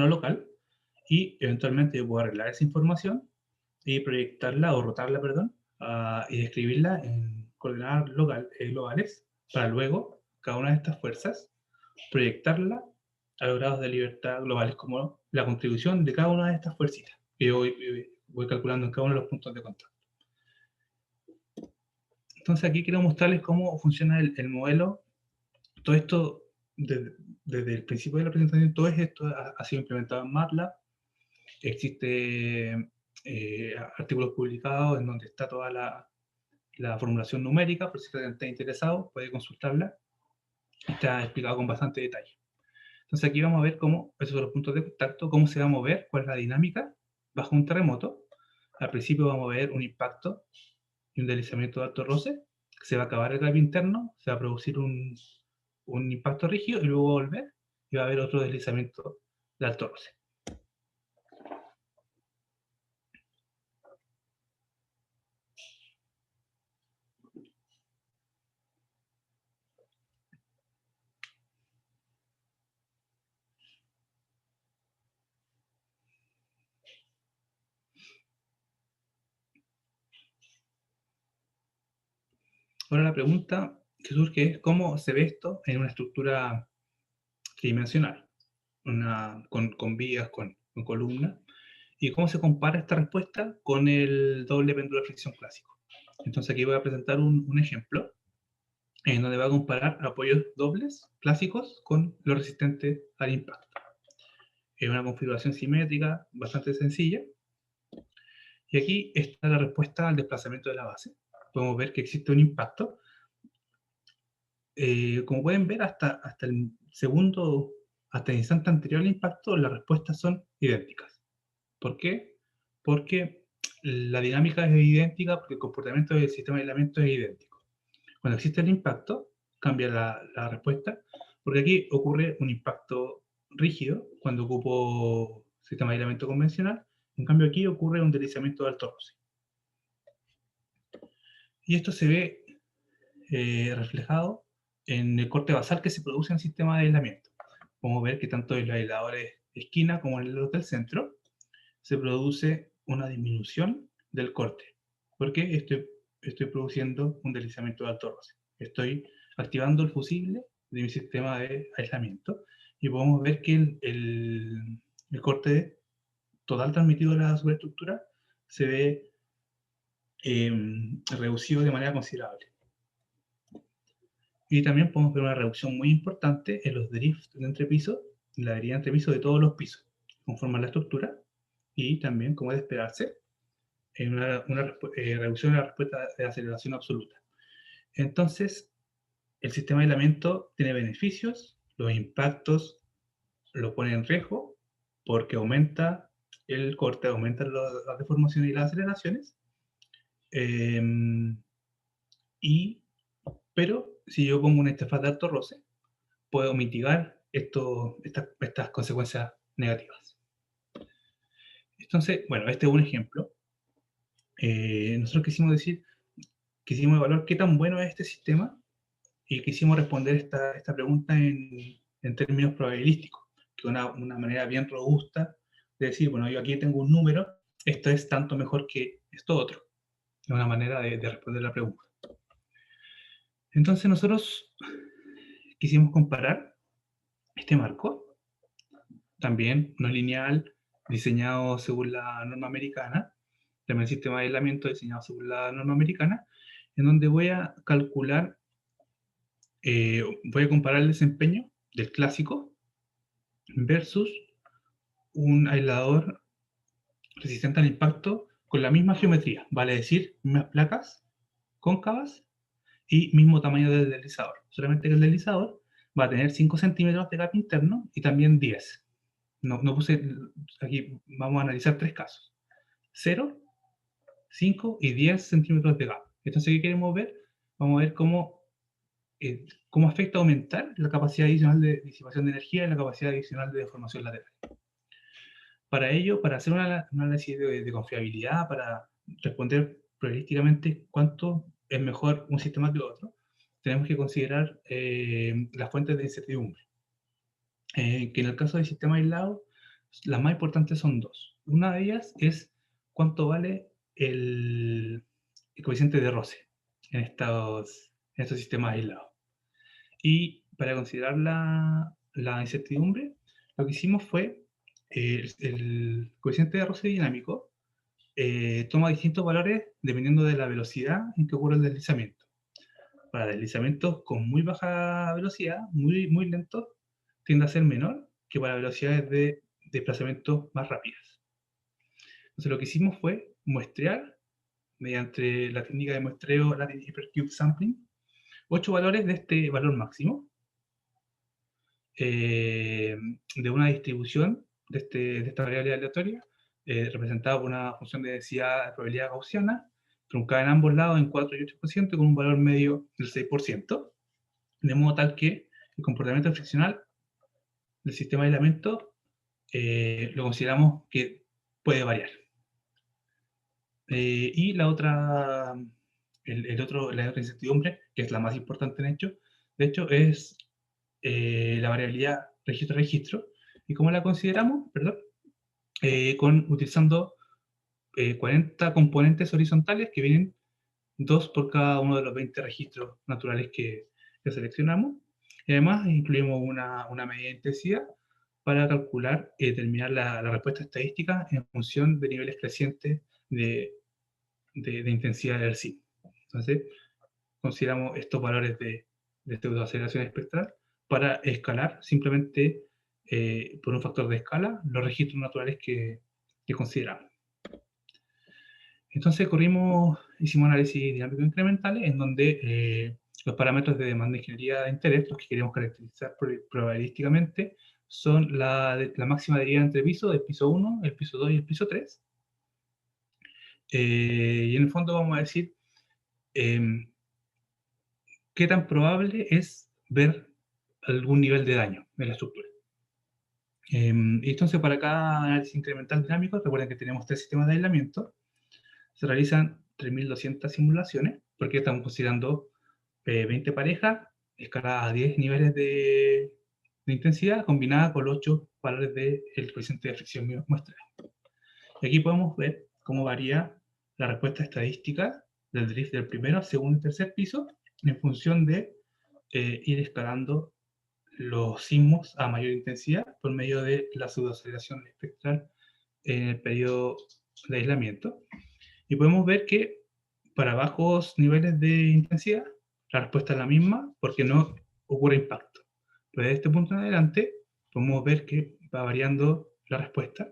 local, y eventualmente yo puedo arreglar esa información y proyectarla o rotarla, perdón, y describirla en coordenadas globales para luego cada una de estas fuerzas proyectarla a los grados de libertad globales como la contribución de cada una de estas fuercitas que yo voy calculando en cada uno de los puntos de contacto. Entonces aquí quiero mostrarles cómo funciona el modelo. Todo esto, desde el principio de la presentación, todo esto ha sido implementado en MATLAB. Existe artículos publicados en donde está toda la formulación numérica, por si alguien está interesado, puede consultarla. Está explicado con bastante detalle. Entonces aquí vamos a ver cómo, esos son los puntos de contacto, cómo se va a mover, cuál es la dinámica bajo un terremoto. Al principio vamos a ver un impacto y un deslizamiento de alto roce, se va a acabar el gap interno, se va a producir un impacto rígido y luego volver y va a haber otro deslizamiento de alto roce. Ahora la pregunta que surge es cómo se ve esto en una estructura tridimensional, con vías, con columnas, y cómo se compara esta respuesta con el doble péndulo de fricción clásico. Entonces aquí voy a presentar un ejemplo en donde va a comparar apoyos dobles clásicos con los resistentes al impacto. Es una configuración simétrica bastante sencilla. Y aquí está la respuesta al desplazamiento de la base. Podemos ver que existe un impacto. Como pueden ver, hasta el instante anterior al impacto, las respuestas son idénticas. ¿Por qué? Porque la dinámica es idéntica, porque el comportamiento del sistema de aislamiento es idéntico. Cuando existe el impacto, cambia la respuesta, porque aquí ocurre un impacto rígido cuando ocupo sistema de aislamiento convencional, en cambio aquí ocurre un deslizamiento de alto roce. Y esto se ve reflejado en el corte basal que se produce en el sistema de aislamiento. Podemos ver que tanto en los aisladores de esquina como en los del centro se produce una disminución del corte, porque estoy produciendo un deslizamiento de alto roce. Estoy activando el fusible de mi sistema de aislamiento y podemos ver que el corte total transmitido de la superestructura se ve reducido de manera considerable. Y también podemos ver una reducción muy importante en los drifts de entrepiso, en la deriva de entrepiso de todos los pisos, que conforman la estructura, y también, como es de esperarse, en una reducción de la respuesta de aceleración absoluta. Entonces, el sistema de aislamiento tiene beneficios, los impactos lo pone en riesgo porque aumenta el corte, aumenta las deformaciones y las aceleraciones. Pero si yo pongo una interfaz de alto roce, puedo mitigar estas consecuencias negativas. Entonces, bueno, este es un ejemplo. Nosotros quisimos evaluar qué tan bueno es este sistema y quisimos responder esta pregunta en términos probabilísticos, que es una manera bien robusta de decir, bueno, yo aquí tengo un número, esto es tanto mejor que esto otro. Es una manera de responder la pregunta. Entonces nosotros quisimos comparar este marco, también no lineal, diseñado según la norma americana, también el sistema de aislamiento diseñado según la norma americana, en donde voy a calcular, voy a comparar el desempeño del clásico versus un aislador resistente al impacto con la misma geometría, vale decir, mismas placas cóncavas y mismo tamaño del deslizador. Solamente que el deslizador va a tener 5 centímetros de gap interno y también 10. No puse, aquí vamos a analizar 3 casos. 0, 5 y 10 centímetros de gap. Entonces, ¿qué queremos ver? Vamos a ver cómo afecta aumentar la capacidad adicional de disipación de energía y la capacidad adicional de deformación lateral. Para ello, para hacer un análisis de confiabilidad, para responder probabilísticamente cuánto es mejor un sistema que otro, tenemos que considerar las fuentes de incertidumbre. Que en el caso del sistema aislado, las más importantes son dos. Una de ellas es cuánto vale el coeficiente de roce en estos sistemas aislados. Y para considerar la incertidumbre, lo que hicimos fue el coeficiente de roce dinámico toma distintos valores dependiendo de la velocidad en que ocurre el deslizamiento. Para deslizamientos con muy baja velocidad, muy lentos, tiende a ser menor que para velocidades de desplazamiento más rápidas. Entonces lo que hicimos fue muestrear, mediante la técnica de muestreo Latin Hypercube Sampling, 8 valores de este valor máximo, de una distribución de esta variable aleatoria, representada por una función de densidad de probabilidad gaussiana, truncada en ambos lados en 4 y 8%, con un valor medio del 6%, de modo tal que el comportamiento friccional del sistema de aislamiento lo consideramos que puede variar. Y la otra incertidumbre, que es la más importante de hecho es la variabilidad registro-registro. ¿Y cómo la consideramos? Perdón. Utilizando 40 componentes horizontales que vienen 2 por cada uno de los 20 registros naturales que seleccionamos. Y además incluimos una medida de intensidad para calcular y determinar la respuesta estadística en función de niveles crecientes de intensidad del SIM. Entonces, consideramos estos valores de pseudoaceleración espectral para escalar simplemente por un factor de escala los registros naturales que consideramos. Entonces hicimos análisis dinámico incrementales en donde los parámetros de demanda de ingeniería de interés, los que queremos caracterizar probabilísticamente, son la máxima deriva entre pisos, el piso 1, el piso 2 y el piso 3. Y en el fondo vamos a decir qué tan probable es ver algún nivel de daño en la estructura. Y entonces para cada análisis incremental dinámico, recuerden que tenemos 3 sistemas de aislamiento, se realizan 3.200 simulaciones porque estamos considerando 20 parejas escaladas a 10 niveles de intensidad combinada con los 8 valores del coeficiente de fricción muestral. Y aquí podemos ver cómo varía la respuesta estadística del drift del primero, segundo y tercer piso en función de ir escalando los sismos a mayor intensidad por medio de la pseudoaceleración espectral en el periodo de aislamiento. Y podemos ver que para bajos niveles de intensidad la respuesta es la misma porque no ocurre impacto. Pero desde este punto en adelante podemos ver que va variando la respuesta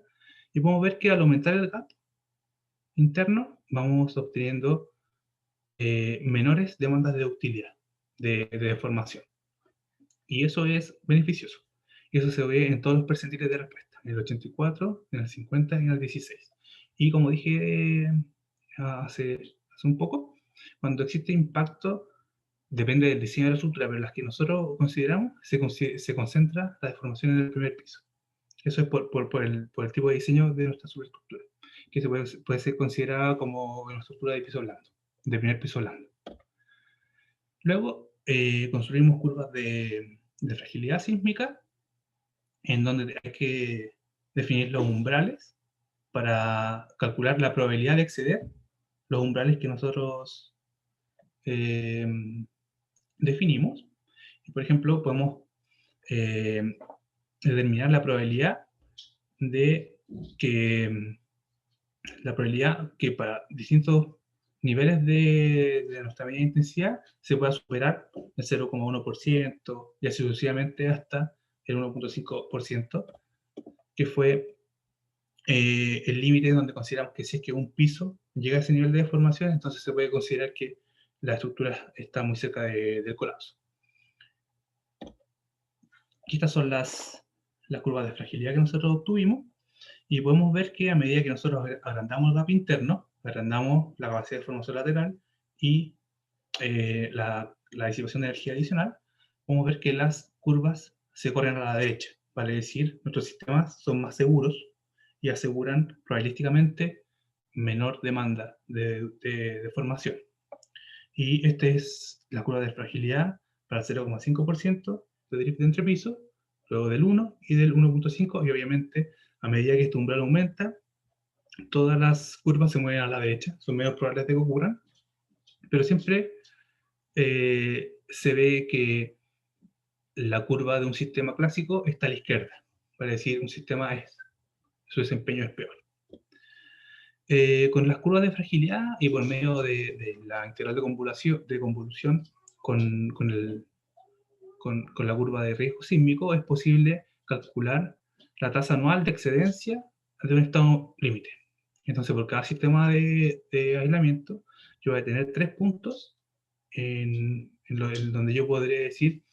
y podemos ver que al aumentar el gap interno vamos obteniendo menores demandas de utilidad, de deformación. Y eso es beneficioso. Y eso se ve en todos los percentiles de respuesta, en el 84, en el 50 y en el 16. Y como dije hace un poco, cuando existe impacto, depende del diseño de la estructura, pero las que nosotros consideramos, se concentra la deformación en el primer piso. Eso es por el tipo de diseño de nuestra superestructura, que puede ser considerada como una estructura de piso blando, de primer piso blando. Luego, construimos curvas de fragilidad sísmica, en donde hay que definir los umbrales para calcular la probabilidad de exceder los umbrales que nosotros definimos. Y, por ejemplo, podemos determinar la probabilidad que para distintos niveles de nuestra medida de intensidad se pueda superar el 0,1% y así sucesivamente hasta el 1,5%, que fue el límite donde consideramos que si es que un piso llega a ese nivel de deformación, entonces se puede considerar que la estructura está muy cerca del colapso. Aquí estas son las curvas de fragilidad que nosotros obtuvimos, y podemos ver que a medida que nosotros agrandamos el gap interno, agrandamos la capacidad de formación lateral y la disipación de energía adicional, podemos ver que las curvas se corren a la derecha. Vale decir, nuestros sistemas son más seguros y aseguran probabilísticamente menor demanda de formación. Y esta es la curva de fragilidad para el 0,5% de drift de entrepiso, luego del 1 y del 1,5, y obviamente a medida que este umbral aumenta, todas las curvas se mueven a la derecha, son menos probables de que ocurran, pero siempre se ve que la curva de un sistema clásico está a la izquierda, para decir un sistema su desempeño es peor. Con las curvas de fragilidad y por medio de la integral de convolución con la curva de riesgo sísmico, es posible calcular la tasa anual de excedencia de un estado límite. Entonces, por cada sistema de aislamiento, yo voy a tener 3 puntos en donde yo podré decir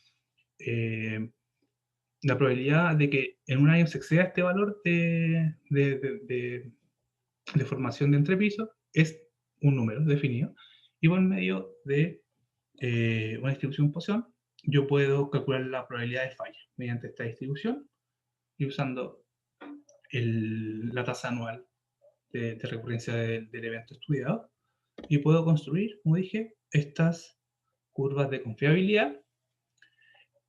la probabilidad de que en un año se exceda este valor de formación de entrepiso es un número definido, y por medio de una distribución Poisson yo puedo calcular la probabilidad de falla mediante esta distribución y usando la tasa anual de recurrencia del evento estudiado, y puedo construir, como dije, estas curvas de confiabilidad.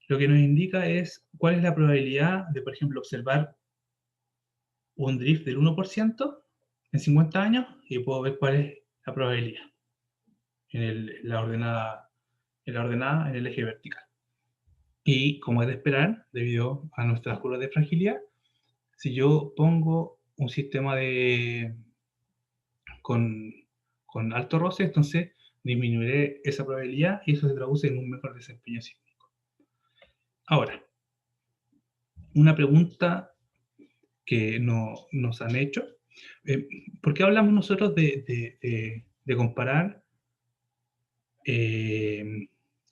Lo que nos indica es cuál es la probabilidad de, por ejemplo, observar un drift del 1% en 50 años, y puedo ver cuál es la probabilidad en la ordenada en el eje vertical. Y como es de esperar, debido a nuestras curvas de fragilidad, si yo pongo un sistema con alto roce, entonces disminuiré esa probabilidad y eso se traduce en un mejor desempeño sísmico. Ahora, una pregunta que nos han hecho: ¿por qué hablamos nosotros de comparar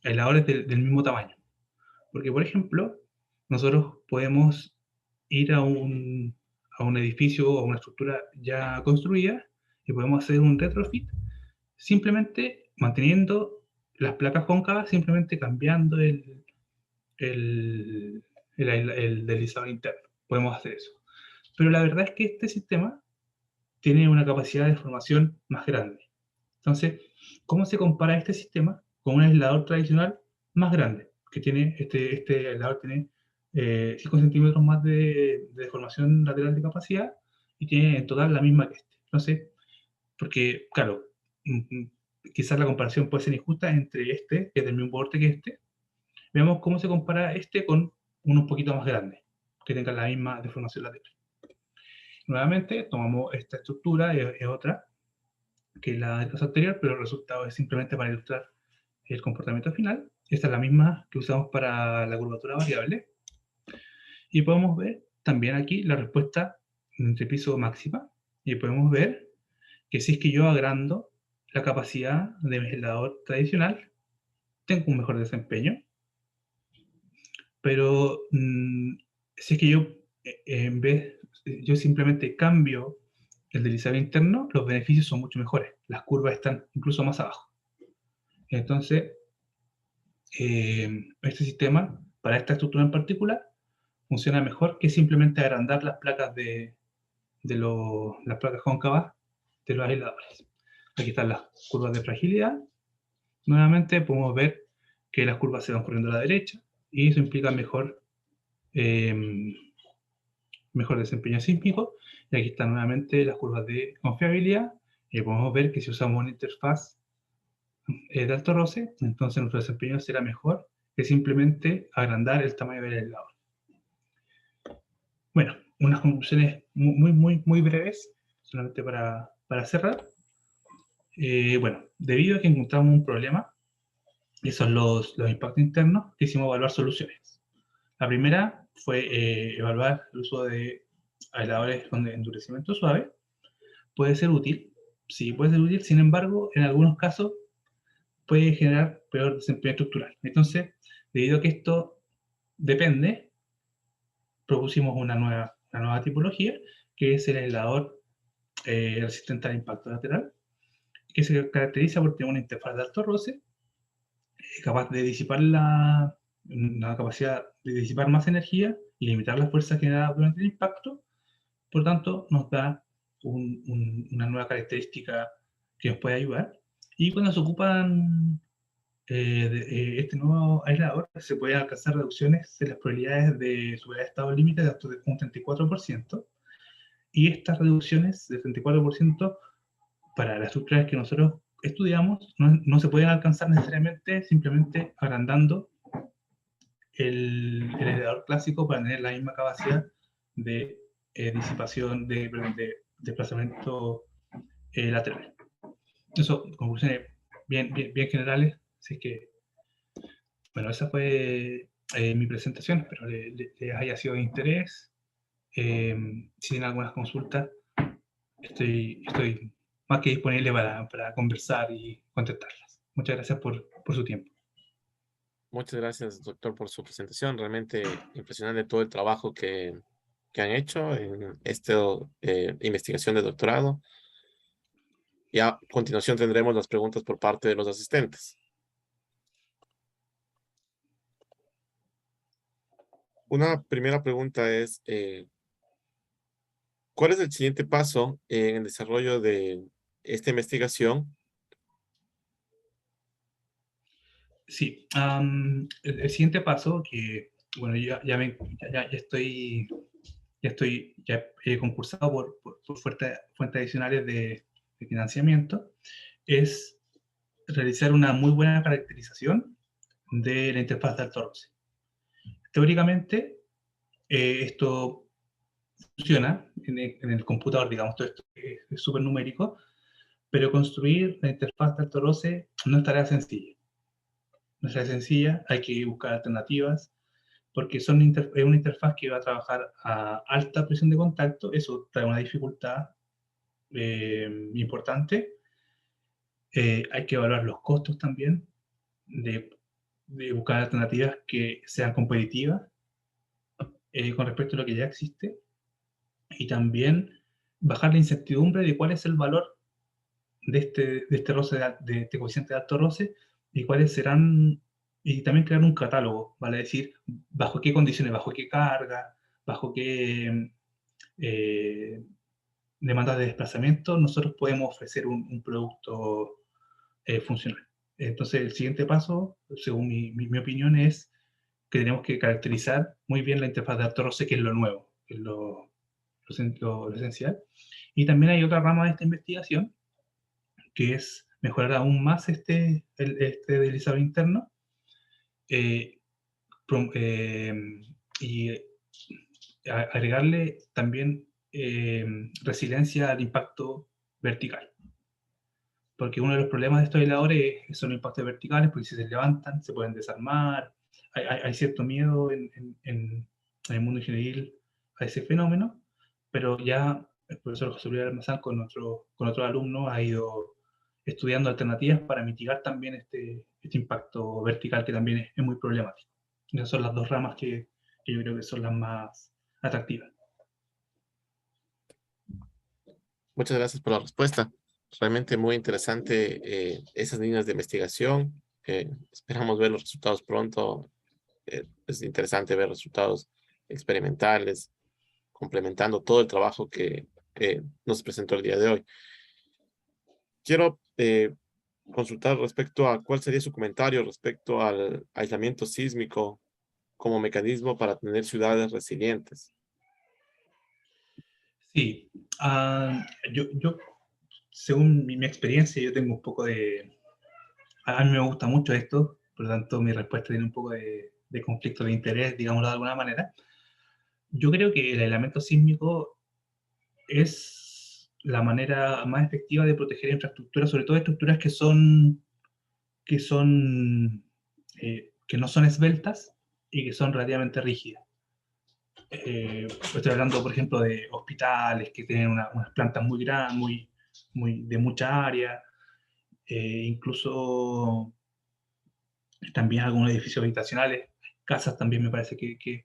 aisladores del mismo tamaño? Porque, por ejemplo, nosotros podemos ir a un edificio o a una estructura ya construida y podemos hacer un retrofit simplemente manteniendo las placas cóncavas, simplemente cambiando el deslizador interno. Podemos hacer eso. Pero la verdad es que este sistema tiene una capacidad de formación más grande. Entonces, ¿Cómo se compara este sistema con un aislador tradicional más grande? Que tiene, este aislador tiene 5 centímetros más de deformación lateral de capacidad y tiene en total la misma que este. Entonces, porque, claro, quizás la comparación puede ser injusta entre este, que es del mismo porte que este. Veamos cómo se compara este con uno un poquito más grande, que tenga la misma deformación lateral. Nuevamente, tomamos esta estructura, es otra que la del caso anterior, pero el resultado es simplemente para ilustrar el comportamiento final. Esta es la misma que usamos para la curvatura variable. Y podemos ver también aquí la respuesta entre piso máxima. Y podemos ver que si es que yo agrando la capacidad de mi aislador tradicional, tengo un mejor desempeño. Pero si es que yo, en vez, yo simplemente cambio el deslizador interno, los beneficios son mucho mejores. Las curvas están incluso más abajo. Entonces, este sistema, para esta estructura en particular, funciona mejor que simplemente agrandar las placas las placas cóncavas de los aisladores. Aquí están las curvas de fragilidad. Nuevamente podemos ver que las curvas se van corriendo a la derecha y eso implica mejor desempeño sísmico. Y aquí están nuevamente las curvas de confiabilidad. Y podemos ver que si usamos una interfaz de alto roce, entonces nuestro desempeño será mejor que simplemente agrandar el tamaño del aislador. Bueno, unas conclusiones muy breves, solamente para cerrar. Bueno, debido a que encontramos un problema, y son los impactos internos, quisimos evaluar soluciones. La primera fue evaluar el uso de aisladores con endurecimiento suave. Puede ser útil, sí puede ser útil, sin embargo, en algunos casos puede generar peor desempeño estructural. Entonces, debido a que esto depende, propusimos una nueva tipología, que es el aislador resistente al impacto lateral, que se caracteriza por tener una interfaz de alto roce, capaz de disipar una capacidad de disipar más energía y limitar las fuerzas generadas durante el impacto. Por tanto, nos da una nueva característica que nos puede ayudar. Y cuando se ocupan este nuevo aislador, se pueden alcanzar reducciones en las probabilidades de superar estado límite de hasta un 34%. Y estas reducciones del 34% para las estructuras que nosotros estudiamos no se pueden alcanzar necesariamente simplemente agrandando el aislador clásico para tener la misma capacidad de disipación, de desplazamiento lateral. Eso, conclusiones bien generales. Así que, bueno, esa fue mi presentación. Espero les haya sido de interés. Si tienen algunas consultas, estoy más que disponible para conversar y contestarlas. Muchas gracias por su tiempo. Muchas gracias, doctor, por su presentación. Realmente impresionante todo el trabajo que han hecho en esta investigación de doctorado. Y a continuación tendremos las preguntas por parte de los asistentes. Una primera pregunta es, ¿cuál es el siguiente paso en el desarrollo de esta investigación? Sí, el siguiente paso, que bueno, ya he concursado por fuentes adicionales de financiamiento, es realizar una muy buena caracterización de la interfaz de alto roce. Teóricamente, esto funciona en el computador, digamos, todo esto es súper numérico, pero construir la interfaz de alto roce no es tarea sencilla. No es tarea sencilla, hay que buscar alternativas, porque es una interfaz que va a trabajar a alta presión de contacto, eso trae una dificultad importante. Hay que evaluar los costos también de, buscar alternativas que sean competitivas con respecto a lo que ya existe, y también bajar la incertidumbre de cuál es el valor de este roce, de este coeficiente de alto roce, y cuáles serán, y también crear un catálogo, vale decir, bajo qué condiciones, bajo qué carga, bajo qué demandas de desplazamiento nosotros podemos ofrecer un producto funcional. Entonces, el siguiente paso, según mi opinión, es que tenemos que caracterizar muy bien la interfaz de alto roce, que es lo nuevo, que es lo esencial. Y también hay otra rama de esta investigación, que es mejorar aún más este deslizador interno, eh, y agregarle también resiliencia al impacto vertical. Porque uno de los problemas de estos aisladores son los impactos verticales, porque si se levantan, se pueden desarmar. Hay cierto miedo en el mundo ingenieril a ese fenómeno, pero ya el profesor José Luis Almazán con otros alumnos ha ido estudiando alternativas para mitigar también este impacto vertical, que también es muy problemático. Esas son las dos ramas que yo creo que son las más atractivas. Muchas gracias por la respuesta. Realmente muy interesante esas líneas de investigación. Esperamos ver los resultados pronto. Es interesante ver resultados experimentales, complementando todo el trabajo que nos presentó el día de hoy. Quiero consultar respecto a cuál sería su comentario respecto al aislamiento sísmico como mecanismo para tener ciudades resilientes. Sí, yo según mi experiencia, yo tengo un poco de... A mí me gusta mucho esto, por lo tanto mi respuesta tiene un poco de conflicto de interés, digámoslo de alguna manera. Yo creo que el aislamiento sísmico es la manera más efectiva de proteger infraestructuras, sobre todo estructuras que no son esbeltas y que son relativamente rígidas. Estoy hablando, por ejemplo, de hospitales que tienen unas plantas muy grandes, de mucha área, incluso también algunos edificios habitacionales, casas también me parece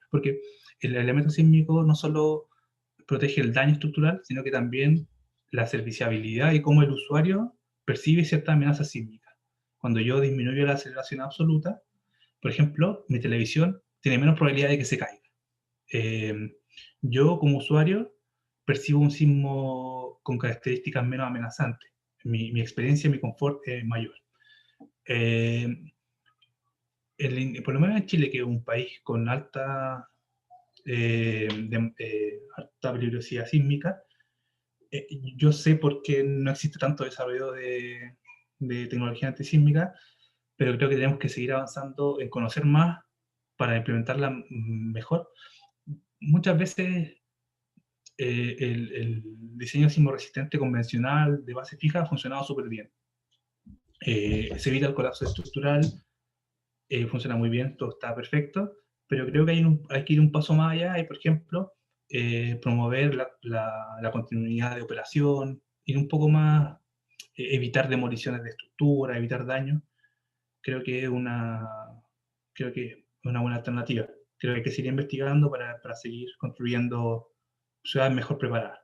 porque el elemento sísmico no solo protege el daño estructural, sino que también la serviciabilidad y cómo el usuario percibe cierta amenaza sísmica. Cuando yo disminuyo la aceleración absoluta, por ejemplo, mi televisión tiene menos probabilidad de que se caiga. Yo como usuario percibo un sismo con características menos amenazantes. Mi experiencia, mi confort es mayor. Eh, por lo menos en Chile, que es un país con alta peligrosidad sísmica, yo sé por qué no existe tanto desarrollo de tecnología antisísmica, pero creo que tenemos que seguir avanzando en conocer más para implementarla mejor. Muchas veces el diseño sismo resistente convencional de base fija ha funcionado súper bien. Se evita el colapso estructural, funciona muy bien, todo está perfecto, pero creo que hay que ir un paso más allá y, por ejemplo, promover la continuidad de operación, ir un poco más, evitar demoliciones de estructura, evitar daños. Creo que es creo que es una buena alternativa. Creo que hay que seguir investigando para seguir construyendo ciudades mejor preparadas.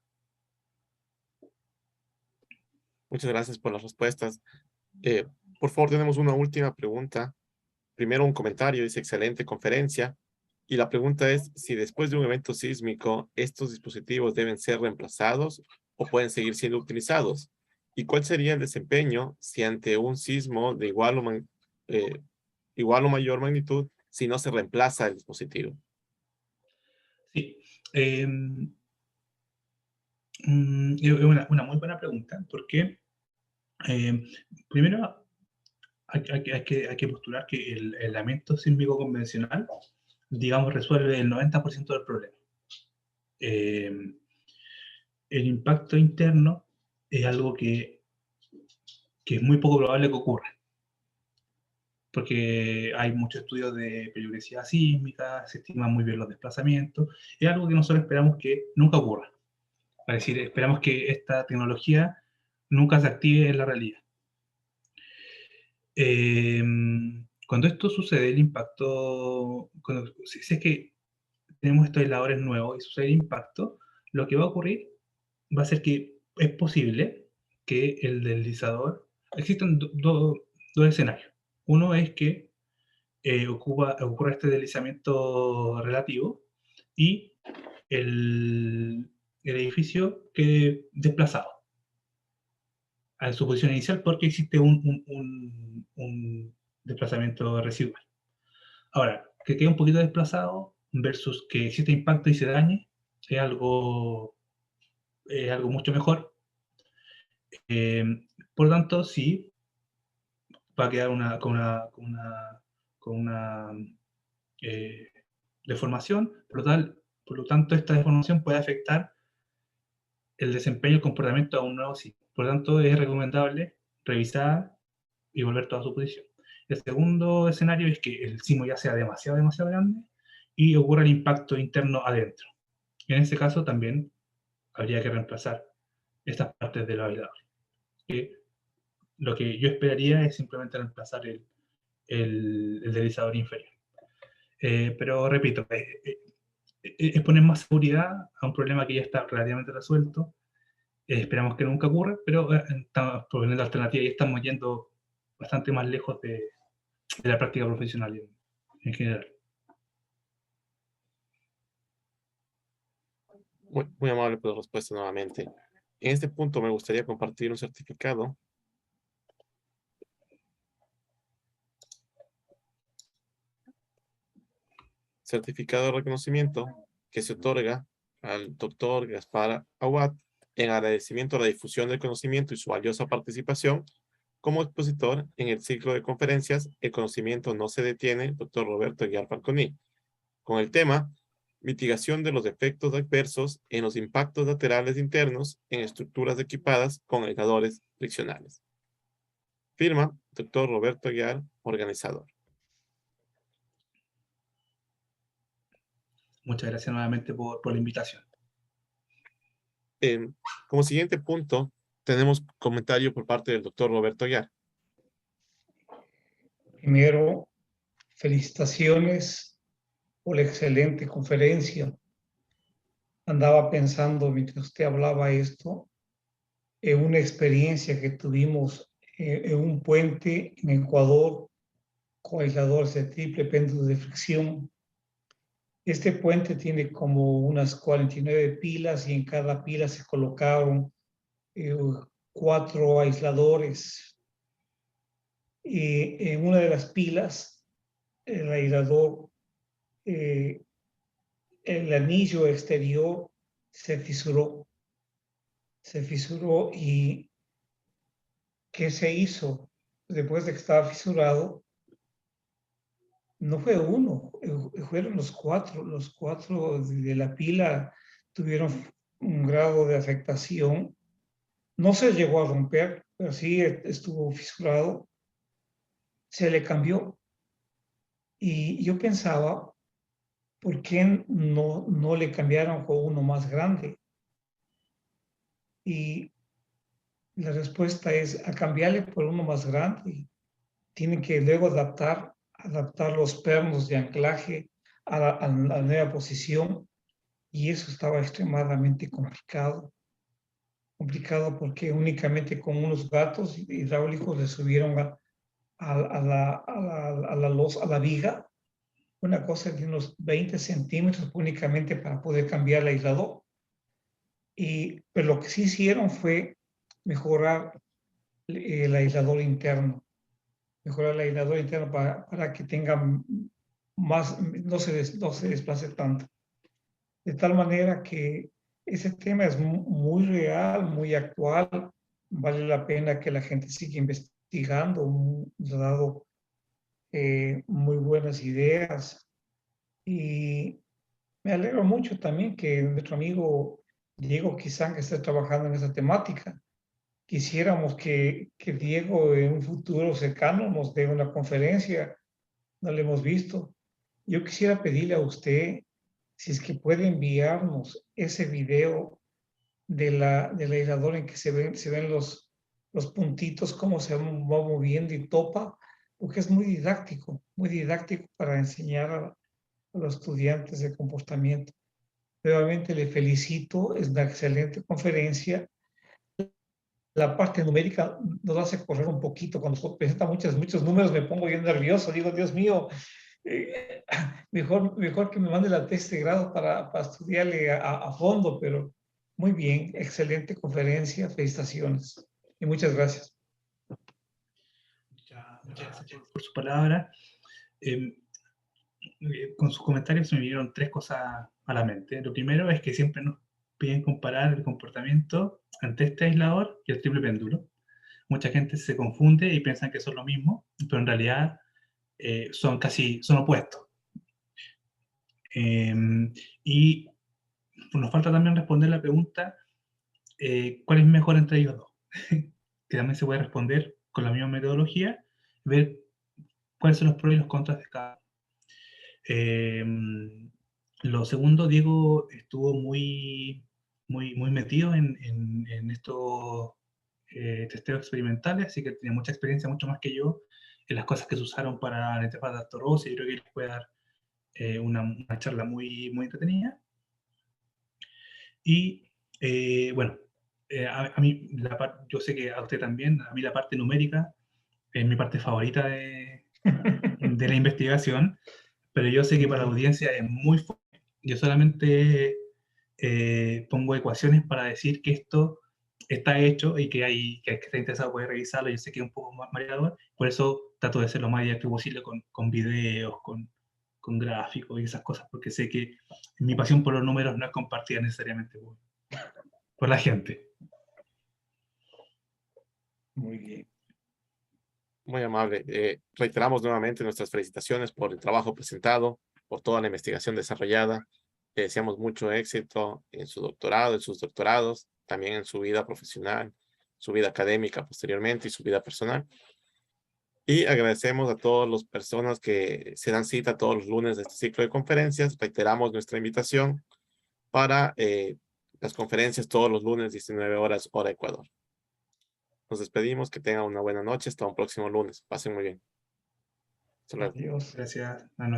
Muchas gracias por las respuestas. Eh, por favor, tenemos una última pregunta. Primero un comentario, dice excelente conferencia. Y la pregunta es si después de un evento sísmico, estos dispositivos deben ser reemplazados o pueden seguir siendo utilizados. ¿Y cuál sería el desempeño si ante un sismo de igual o mayor magnitud, si no se reemplaza el dispositivo? Sí. Es una muy buena pregunta, porque primero hay que postular que el aislamiento sísmico convencional, digamos, resuelve el 90% del problema. Eh, el impacto interno es algo que es muy poco probable que ocurra, porque hay muchos estudios de peligrosidad sísmica, se estiman muy bien los desplazamientos, es algo que nosotros esperamos que nunca ocurra. Es decir, esperamos que esta tecnología nunca se active en la realidad. Cuando esto sucede, el impacto, si es que tenemos estos aisladores nuevos y sucede el impacto, lo que va a ocurrir va a ser que es posible que el deslizador, existen dos escenarios. Uno es que ocurra este deslizamiento relativo y el edificio quede desplazado. a su posición inicial porque existe un desplazamiento residual. Ahora, que quede un poquito desplazado versus que existe impacto y se dañe, es algo mucho mejor. Por lo tanto, sí, va a quedar con una deformación, por lo tanto, esta deformación puede afectar el desempeño y el comportamiento de un nuevo simo. Por lo tanto, es recomendable revisar y volver toda su posición. El segundo escenario es que el simo ya sea demasiado grande y ocurra el impacto interno adentro. En ese caso también habría que reemplazar estas partes de los aisladores. Lo que yo esperaría es simplemente reemplazar el deslizador inferior. Pero repito, es poner más seguridad a un problema que ya está relativamente resuelto. Esperamos que nunca ocurra, pero estamos proponiendo alternativas y estamos yendo bastante más lejos de la práctica profesional en general. Muy amable por la respuesta nuevamente. En este punto me gustaría compartir un certificado de reconocimiento que se otorga al doctor Gaspar Aguad en agradecimiento a la difusión del conocimiento y su valiosa participación como expositor en el ciclo de conferencias El conocimiento no se detiene, doctor Roberto Aguiar Falconi, con el tema mitigación de los efectos adversos en los impactos laterales internos en estructuras equipadas con aisladores friccionales. Firma, doctor Roberto Aguiar, organizador. Muchas gracias nuevamente por la invitación. Como siguiente punto, tenemos comentario por parte del doctor Roberto Aguiar. Primero, felicitaciones por la excelente conferencia. Andaba pensando mientras usted hablaba esto, en una experiencia que tuvimos en un puente en Ecuador con aisladores de triple péndulo de fricción. Este puente tiene como unas 49 pilas y en cada pila se colocaron 4 aisladores. Y en una de las pilas, el aislador, el anillo exterior se fisuró. Y ¿qué se hizo? Después de que estaba fisurado, no fue uno, fueron los 4. Los 4 de la pila tuvieron un grado de afectación. No se llegó a romper, pero sí estuvo fisurado. Se le cambió. Y yo pensaba, ¿por qué no le cambiaron con uno más grande? Y la respuesta es a cambiarle por uno más grande. Tienen que luego adaptar los pernos de anclaje a la nueva posición, y eso estaba extremadamente complicado porque únicamente con unos gatos hidráulicos le subieron a la viga una cosa de unos 20 centímetros únicamente para poder cambiar el aislador. Pero lo que sí hicieron fue mejorar el aislador interno. Para que tenga más, no se desplace tanto. De tal manera que ese tema es muy real, muy actual. Vale la pena que la gente siga investigando. Nos ha dado muy buenas ideas. Y me alegro mucho también que nuestro amigo Diego Quizán esté trabajando en esa temática. Quisiéramos que Diego en un futuro cercano nos dé una conferencia. No lo hemos visto. Yo quisiera pedirle a usted si es que puede enviarnos ese video del aislador en que se ven los puntitos, cómo se va moviendo y topa, porque es muy didáctico para enseñar a los estudiantes de comportamiento. Nuevamente le felicito, es una excelente conferencia. La parte numérica nos hace correr un poquito. Cuando presenta muchos números me pongo bien nervioso. Digo, Dios mío, mejor que me mande la tesis de grado para estudiarle a fondo, pero muy bien, excelente conferencia, felicitaciones. y muchas gracias. Muchas gracias por su palabra. Con sus comentarios se me vinieron 3 cosas a la mente. Lo primero es que siempre nos piden comparar el comportamiento ante este aislador y el triple péndulo. Mucha gente se confunde y piensan que son lo mismo, pero en realidad son opuestos. Y nos falta también responder la pregunta, ¿cuál es mejor entre ellos dos? Que también se puede responder con la misma metodología, ver cuáles son los pros y los contras de cada uno. Lo segundo, Diego estuvo muy metido en estos testeos experimentales, así que tiene mucha experiencia, mucho más que yo, en las cosas que se usaron para la etapa de artrosis. Y creo que les puede dar una charla muy entretenida. Y bueno, a mí, yo sé que a usted también, a mí la parte numérica es mi parte favorita de la investigación, pero yo sé que para la audiencia es muy fuerte. Yo solamente pongo ecuaciones para decir que esto está hecho y que que está interesado puede revisarlo. Yo sé que es un poco más mareador, por eso trato de ser lo más didáctico posible con videos, con gráficos y esas cosas, porque sé que mi pasión por los números no es compartida necesariamente por la gente. Muy bien. Muy amable. Reiteramos nuevamente nuestras felicitaciones por el trabajo presentado, por toda la investigación desarrollada. Le deseamos mucho éxito en su doctorado, en sus doctorados, también en su vida profesional, su vida académica posteriormente y su vida personal. Y agradecemos a todas las personas que se dan cita todos los lunes de este ciclo de conferencias. Reiteramos nuestra invitación para las conferencias todos los lunes, 19 horas, hora Ecuador. Nos despedimos, que tengan una buena noche. Hasta un próximo lunes. Pasen muy bien. Hasta luego. Adiós. Gracias. Buenas noches.